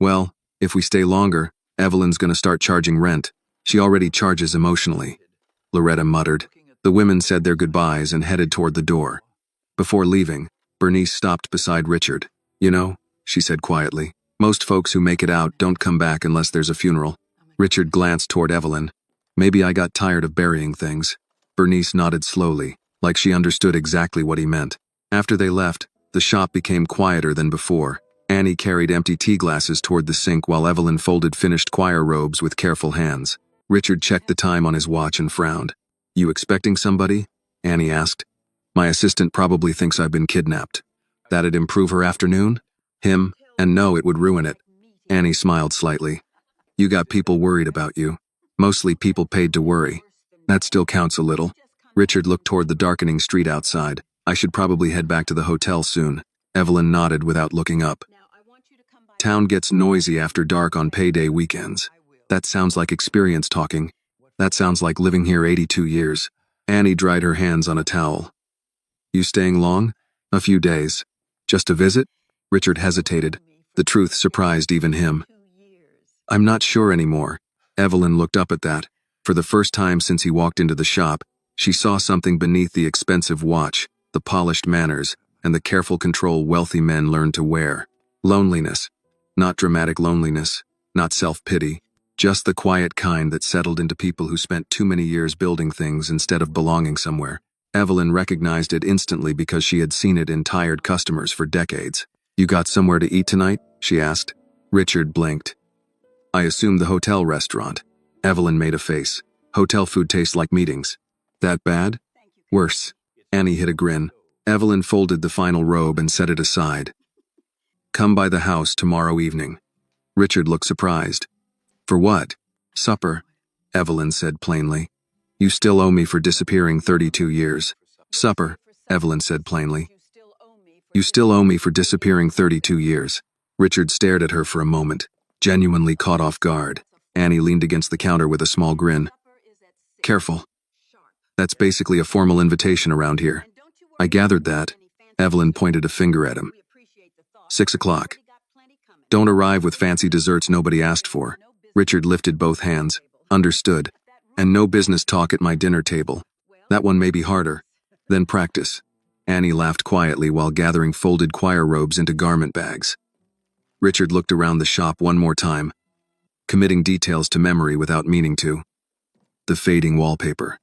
Well, if we stay longer, Evelyn's gonna start charging rent. She already charges emotionally. Loretta muttered. The women said their goodbyes and headed toward the door. Before leaving, Bernice stopped beside Richard. You know, she said quietly, most folks who make it out don't come back unless there's a funeral. Richard glanced toward Evelyn. Maybe I got tired of burying things. Bernice nodded slowly, like she understood exactly what he meant. After they left, the shop became quieter than before. Annie carried empty tea glasses toward the sink while Evelyn folded finished choir robes with careful hands. Richard checked the time on his watch and frowned. You expecting somebody? Annie asked. My assistant probably thinks I've been kidnapped. That'd improve her afternoon? Him? And no, it would ruin it. Annie smiled slightly. You got people worried about you. Mostly people paid to worry. That still counts a little. Richard looked toward the darkening street outside. I should probably head back to the hotel soon. Evelyn nodded without looking up. Town gets noisy after dark on payday weekends. That sounds like experience talking. That sounds like living here 82 years. Annie dried her hands on a towel. You staying long? A few days. Just a visit? Richard hesitated. The truth surprised even him. I'm not sure anymore. Evelyn looked up at that. For the first time since he walked into the shop, she saw something beneath the expensive watch, the polished manners, and the careful control wealthy men learn to wear. Loneliness. Not dramatic loneliness, not self-pity, just the quiet kind that settled into people who spent too many years building things instead of belonging somewhere. Evelyn recognized it instantly because she had seen it in tired customers for decades. "You got somewhere to eat tonight?" she asked. Richard blinked. "I assumed the hotel restaurant." Evelyn made a face. "Hotel food tastes like meetings." "That bad?" "Worse." Annie hid a grin. Evelyn folded the final robe and set it aside. "Come by the house tomorrow evening." Richard looked surprised. "For what?" "Supper," Evelyn said plainly. "You still owe me for disappearing 32 years. "Supper," Evelyn said plainly. "You still owe me for disappearing 32 years. Richard stared at her for a moment, genuinely caught off guard. Annie leaned against the counter with a small grin. "Careful. That's basically a formal invitation around here." "I gathered that." Evelyn pointed a finger at him. 6 o'clock. "Don't arrive with fancy desserts nobody asked for." Richard lifted both hands. "Understood. And no business talk at my dinner table. That one may be harder." "Then practice." Annie laughed quietly while gathering folded choir robes into garment bags. Richard looked around the shop one more time, committing details to memory without meaning to. The fading wallpaper.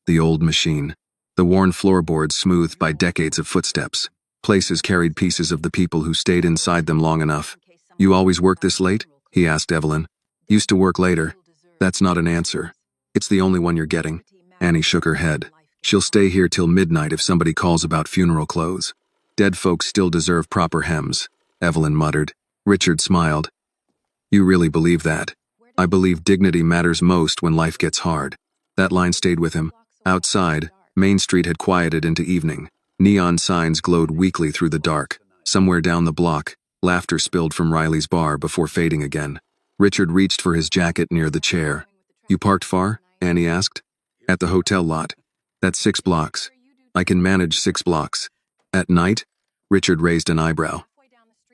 The old machine. The worn floorboards smoothed by decades of footsteps. Places carried pieces of the people who stayed inside them long enough. "You always work this late?" he asked Evelyn. "Used to work later." "That's not an answer. It's the only one you're getting." Annie shook her head. "She'll stay here till midnight if somebody calls about funeral clothes." "Dead folks still deserve proper hems," Evelyn muttered. Richard smiled. "You really believe that?" "I believe dignity matters most when life gets hard." That line stayed with him. Outside, Main Street had quieted into evening. Neon signs glowed weakly through the dark. Somewhere down the block, laughter spilled from Riley's bar before fading again. Richard reached for his jacket near the chair. "You parked far?" Annie asked. "At the hotel lot. That's 6 blocks. I can manage 6 blocks. "At night?" Richard raised an eyebrow.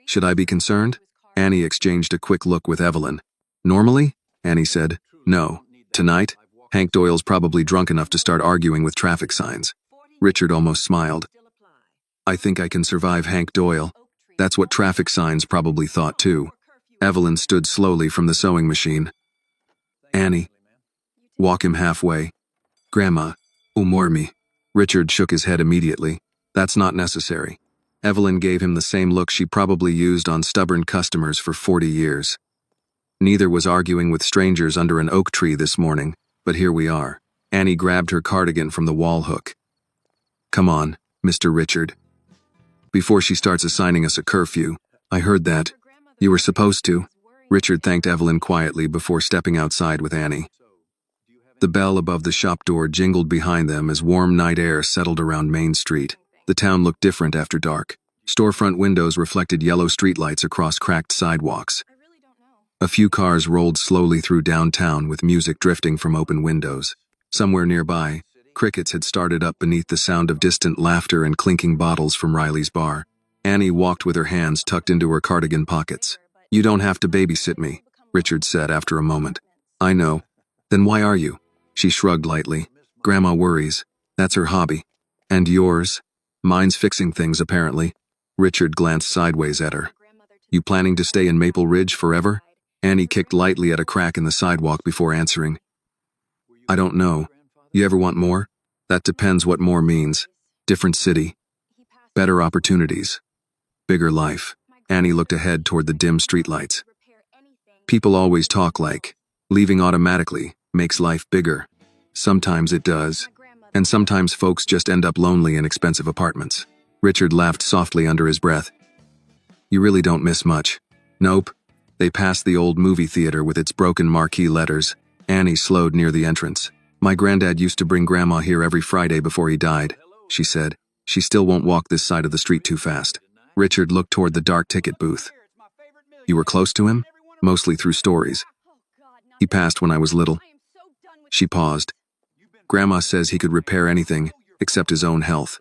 "Should I be concerned?" Annie exchanged a quick look with Evelyn. "Normally?" Annie said. "No. Tonight? Hank Doyle's probably drunk enough to start arguing with traffic signs." Richard almost smiled. "I think I can survive Hank Doyle." That's what traffic signs probably thought too. Evelyn stood slowly from the sewing machine. "Annie. Walk him halfway." "Grandma. Umor me." Richard shook his head immediately. "That's not necessary." Evelyn gave him the same look she probably used on stubborn customers for 40 years. Neither was arguing with strangers under an oak tree this morning, but here we are. Annie grabbed her cardigan from the wall hook. "Come on, Mr. Richard. Before she starts assigning us a curfew." "I heard that. You were supposed to." Richard thanked Evelyn quietly before stepping outside with Annie. The bell above the shop door jingled behind them as warm night air settled around Main Street. The town looked different after dark. Storefront windows reflected yellow streetlights across cracked sidewalks. A few cars rolled slowly through downtown with music drifting from open windows. Somewhere nearby, crickets had started up beneath the sound of distant laughter and clinking bottles from Riley's bar. Annie walked with her hands tucked into her cardigan pockets. "You don't have to babysit me," Richard said after a moment. "I know." "Then why are you?" She shrugged lightly. "Grandma worries. That's her hobby." "And yours?" "Mine's fixing things, apparently." Richard glanced sideways at her. "You planning to stay in Maple Ridge forever?" Annie kicked lightly at a crack in the sidewalk before answering. "I don't know. You ever want more?" "That depends what more means." "Different city. Better opportunities. Bigger life." Annie looked ahead toward the dim streetlights. "People always talk like leaving automatically makes life bigger. Sometimes it does. And sometimes folks just end up lonely in expensive apartments." Richard laughed softly under his breath. "You really don't miss much." "Nope." They passed the old movie theater with its broken marquee letters. Annie slowed near the entrance. "My granddad used to bring Grandma here every Friday before he died," she said. "She still won't walk this side of the street too fast." Richard looked toward the dark ticket booth. "You were close to him?" "Mostly through stories. He passed when I was little." She paused. "Grandma says he could repair anything, except his own health."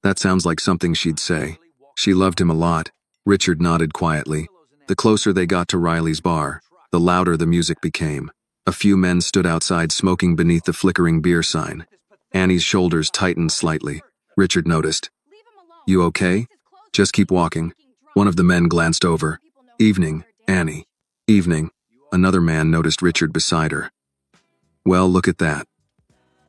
That sounds like something she'd say. She loved him a lot. Richard nodded quietly. The closer they got to Riley's bar, the louder the music became. A few men stood outside smoking beneath the flickering beer sign. Annie's shoulders tightened slightly. Richard noticed. You okay? Just keep walking. One of the men glanced over. Evening, Annie. Evening. Another man noticed Richard beside her. Well, look at that.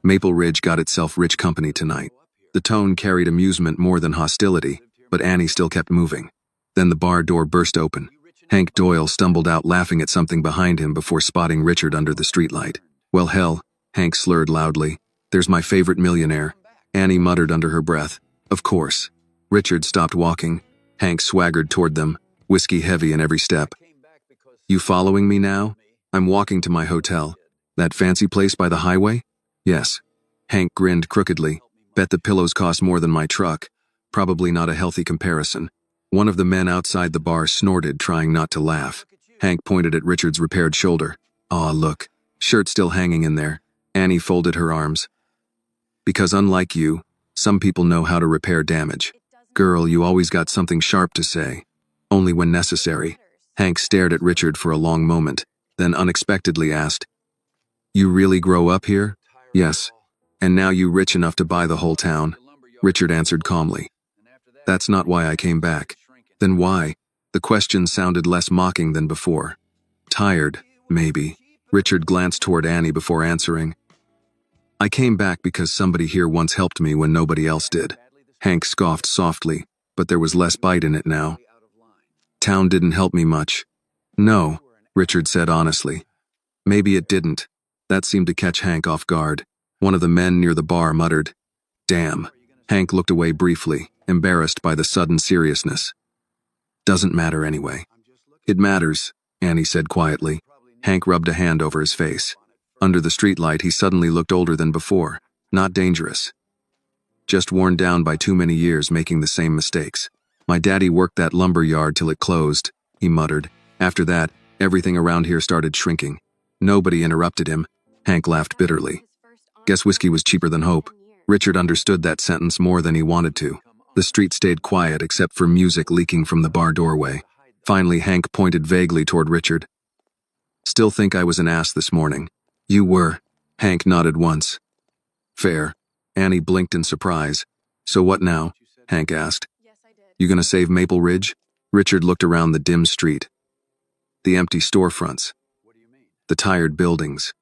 Maple Ridge got itself rich company tonight. The tone carried amusement more than hostility, but Annie still kept moving. Then the bar door burst open. Hank Doyle stumbled out laughing at something behind him before spotting Richard under the streetlight. Well, hell, Hank slurred loudly. There's my favorite millionaire. Annie muttered under her breath. Of course. Richard stopped walking. Hank swaggered toward them, whiskey heavy in every step. You following me now? I'm walking to my hotel. That fancy place by the highway? Yes. Hank grinned crookedly. Bet the pillows cost more than my truck. Probably not a healthy comparison. One of the men outside the bar snorted, trying not to laugh. Hank pointed at Richard's repaired shoulder. Aw, look. Shirt still hanging in there. Annie folded her arms. Because unlike you, some people know how to repair damage. Girl, you always got something sharp to say. Only when necessary. Hank stared at Richard for a long moment, then unexpectedly asked, You really grow up here? Yes. And now you rich enough to buy the whole town? Richard answered calmly. That's not why I came back. Then why? The question sounded less mocking than before. Tired, maybe. Richard glanced toward Annie before answering. I came back because somebody here once helped me when nobody else did. Hank scoffed softly, but there was less bite in it now. Town didn't help me much. No, Richard said honestly. Maybe it didn't. That seemed to catch Hank off guard. One of the men near the bar muttered, Damn. Hank looked away briefly, embarrassed by the sudden seriousness. Doesn't matter anyway. It matters, Annie said quietly. Hank rubbed a hand over his face. Under the streetlight, he suddenly looked older than before. Not dangerous. Just worn down by too many years making the same mistakes. My daddy worked that lumber yard till it closed, he muttered. After that, everything around here started shrinking. Nobody interrupted him. Hank laughed bitterly. Guess whiskey was cheaper than hope. Richard understood that sentence more than he wanted to. The street stayed quiet except for music leaking from the bar doorway. Finally, Hank pointed vaguely toward Richard. Still think I was an ass this morning. You were. Hank nodded once. Fair. Annie blinked in surprise. So what now? Hank asked. You gonna save Maple Ridge? Richard looked around the dim street. The empty storefronts. The tired buildings.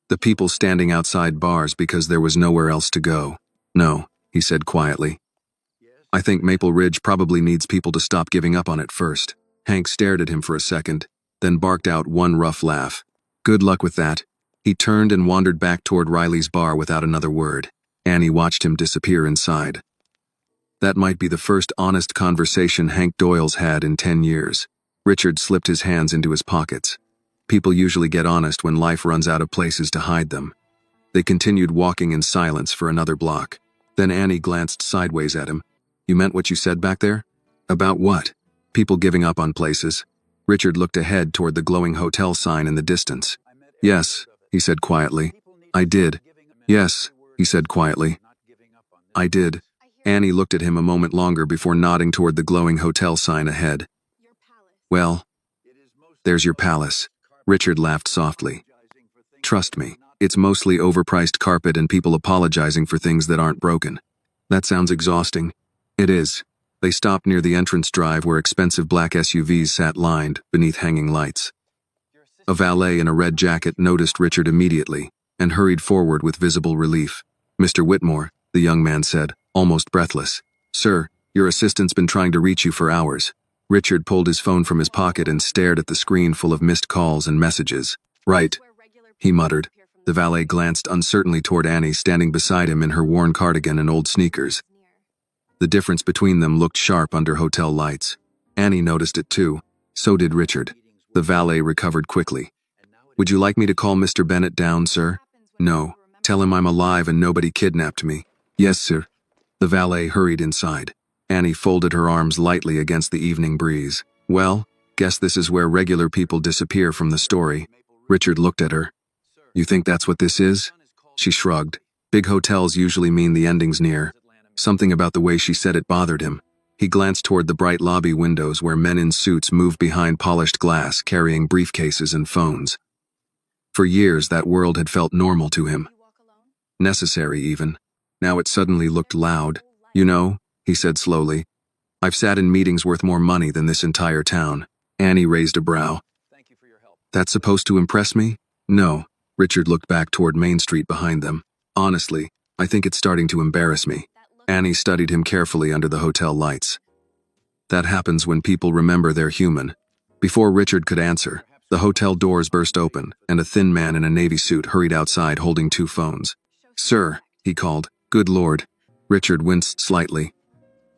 The people standing outside bars because there was nowhere else to go. No, he said quietly. I think Maple Ridge probably needs people to stop giving up on it first. Hank stared at him for a second, then barked out one rough laugh. Good luck with that. He turned and wandered back toward Riley's bar without another word. Annie watched him disappear inside. That might be the first honest conversation Hank Doyle's had in 10 years. Richard slipped his hands into his pockets. People usually get honest when life runs out of places to hide them. They continued walking in silence for another block. Then Annie glanced sideways at him. You meant what you said back there? About what? People giving up on places. Richard looked ahead toward the glowing hotel sign in the distance. Yes, he said quietly. I did. Yes, he said quietly. I did. Annie looked at him a moment longer before nodding toward the glowing hotel sign ahead. Well, there's your palace. Richard laughed softly. Trust me, it's mostly overpriced carpet and people apologizing for things that aren't broken. That sounds exhausting. It is. They stopped near the entrance drive where expensive black SUVs sat lined beneath hanging lights. A valet in a red jacket noticed Richard immediately and hurried forward with visible relief. Mr. Whitmore, the young man said, almost breathless. Sir, your assistant's been trying to reach you for hours. Richard pulled his phone from his pocket and stared at the screen full of missed calls and messages. Right, he muttered. The valet glanced uncertainly toward Annie standing beside him in her worn cardigan and old sneakers. The difference between them looked sharp under hotel lights. Annie noticed it too. So did Richard. The valet recovered quickly. Would you like me to call Mr. Bennett down, sir? No. Tell him I'm alive and nobody kidnapped me. Yes, sir. The valet hurried inside. Annie folded her arms lightly against the evening breeze. Well, guess this is where regular people disappear from the story. Richard looked at her. You think that's what this is? She shrugged. Big hotels usually mean the ending's near. Something about the way she said it bothered him. He glanced toward the bright lobby windows where men in suits moved behind polished glass carrying briefcases and phones. For years, that world had felt normal to him. Necessary, even. Now it suddenly looked loud. You know, he said slowly. I've sat in meetings worth more money than this entire town. Annie raised a brow. That's supposed to impress me? No. Richard looked back toward Main Street behind them. Honestly, I think it's starting to embarrass me. Annie studied him carefully under the hotel lights. That happens when people remember they're human. Before Richard could answer, the hotel doors burst open, and a thin man in a navy suit hurried outside holding 2 phones. Sir, he called. Good Lord. Richard winced slightly.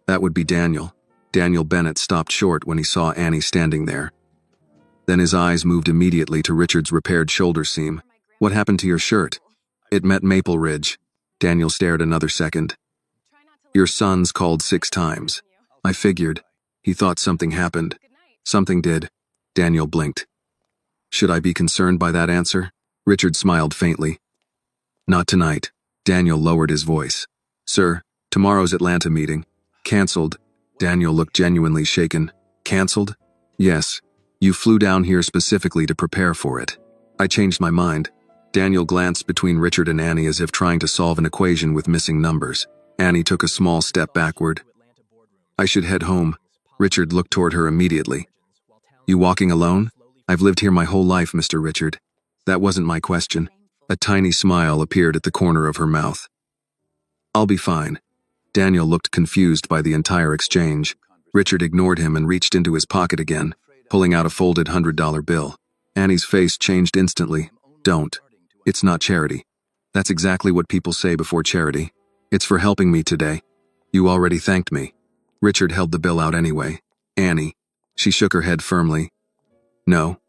That would be Daniel. Daniel Bennett stopped short when he saw Annie standing there. Then his eyes moved immediately to Richard's repaired shoulder seam. What happened to your shirt? It met Maple Ridge. Daniel stared another second. Your son's called 6 times. I figured. He thought something happened. Something did. Daniel blinked. Should I be concerned by that answer? Richard smiled faintly. Not tonight. Daniel lowered his voice. Sir, tomorrow's Atlanta meeting. Cancelled. Daniel looked genuinely shaken. Cancelled? Yes. You flew down here specifically to prepare for it. I changed my mind. Daniel glanced between Richard and Annie as if trying to solve an equation with missing numbers. Annie took a small step backward. I should head home. Richard looked toward her immediately. You walking alone? I've lived here my whole life, Mr. Richard. That wasn't my question. A tiny smile appeared at the corner of her mouth. I'll be fine. Daniel looked confused by the entire exchange. Richard ignored him and reached into his pocket again, pulling out a folded $100 bill. Annie's face changed instantly. Don't. It's not charity. That's exactly what people say before charity. It's for helping me today. You already thanked me. Richard held the bill out anyway. Annie. She shook her head firmly. No.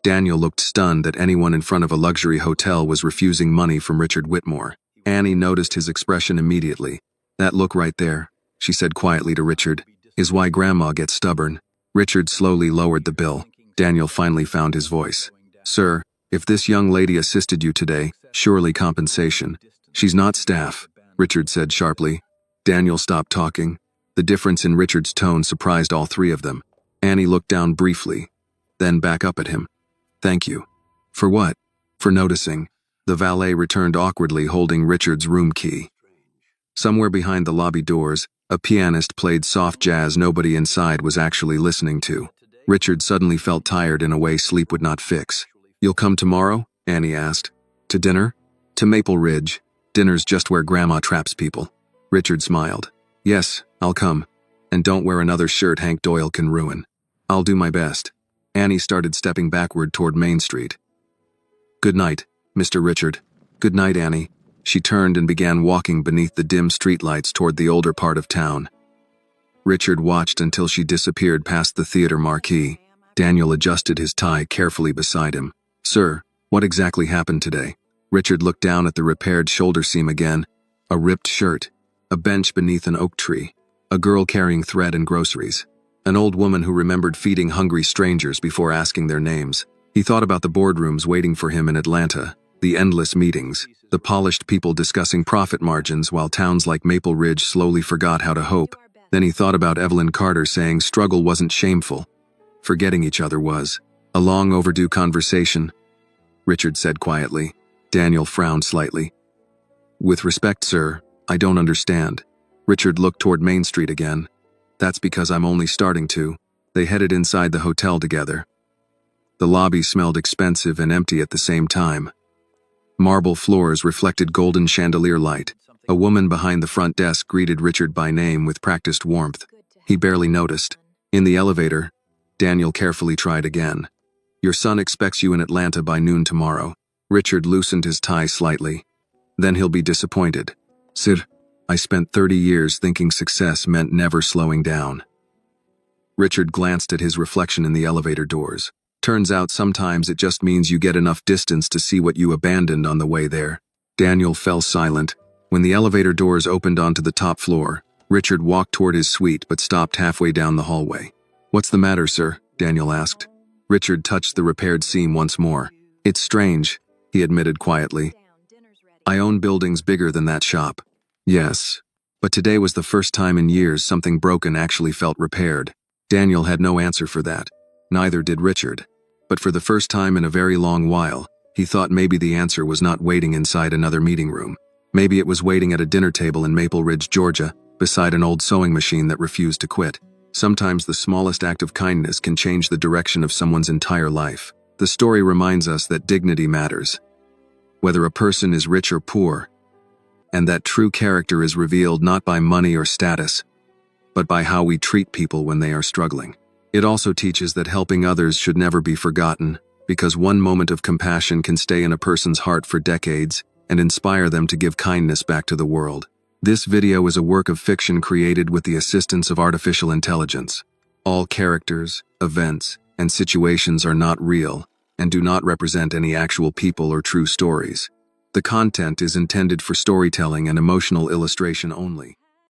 Daniel looked stunned that anyone in front of a luxury hotel was refusing money from Richard Whitmore. Annie noticed his expression immediately. That look right there, she said quietly to Richard, is why Grandma gets stubborn. Richard slowly lowered the bill. Daniel finally found his voice. Sir, if this young lady assisted you today, surely compensation. She's not staff, Richard said sharply. Daniel stopped talking. The difference in Richard's tone surprised all 3 of them. Annie looked down briefly, then back up at him. Thank you. For what? For noticing. The valet returned awkwardly holding Richard's room key. Somewhere behind the lobby doors, a pianist played soft jazz nobody inside was actually listening to. Richard suddenly felt tired in a way sleep would not fix. You'll come tomorrow? Annie asked. To dinner? To Maple Ridge. Dinner's just where Grandma traps people. Richard smiled. Yes, I'll come. And don't wear another shirt Hank Doyle can ruin. I'll do my best. Annie started stepping backward toward Main Street. Good night, Mr. Richard. Good night, Annie. She turned and began walking beneath the dim streetlights toward the older part of town. Richard watched until she disappeared past the theater marquee. Daniel adjusted his tie carefully beside him. Sir, what exactly happened today? Richard looked down at the repaired shoulder seam again. A ripped shirt. A bench beneath an oak tree. A girl carrying thread and groceries. An old woman who remembered feeding hungry strangers before asking their names. He thought about the boardrooms waiting for him in Atlanta, the endless meetings, the polished people discussing profit margins while towns like Maple Ridge slowly forgot how to hope. Then he thought about Evelyn Carter saying struggle wasn't shameful. Forgetting each other was. A long overdue conversation, Richard said quietly. Daniel frowned slightly. With respect, sir, I don't understand. Richard looked toward Main Street again. That's because I'm only starting to. They headed inside the hotel together. The lobby smelled expensive and empty at the same time. Marble floors reflected golden chandelier light. A woman behind the front desk greeted Richard by name with practiced warmth. He barely noticed. In the elevator, Daniel carefully tried again. Your son expects you in Atlanta by noon tomorrow. Richard loosened his tie slightly. Then he'll be disappointed. Sir, I spent 30 years thinking success meant never slowing down. Richard glanced at his reflection in the elevator doors. Turns out sometimes it just means you get enough distance to see what you abandoned on the way there. Daniel fell silent. When the elevator doors opened onto the top floor, Richard walked toward his suite but stopped halfway down the hallway. What's the matter, sir? Daniel asked. Richard touched the repaired seam once more. It's strange, he admitted quietly. I own buildings bigger than that shop. Yes, but today was the first time in years something broken actually felt repaired. Daniel had no answer for that. Neither did Richard. But for the first time in a very long while, he thought maybe the answer was not waiting inside another meeting room. Maybe it was waiting at a dinner table in Maple Ridge, Georgia, beside an old sewing machine that refused to quit. Sometimes the smallest act of kindness can change the direction of someone's entire life. The story reminds us that dignity matters, whether a person is rich or poor, and that true character is revealed not by money or status, but by how we treat people when they are struggling. It also teaches that helping others should never be forgotten, because one moment of compassion can stay in a person's heart for decades and inspire them to give kindness back to the world. This video is a work of fiction created with the assistance of artificial intelligence. All characters, events, and situations are not real and do not represent any actual people or true stories. The content is intended for storytelling and emotional illustration only.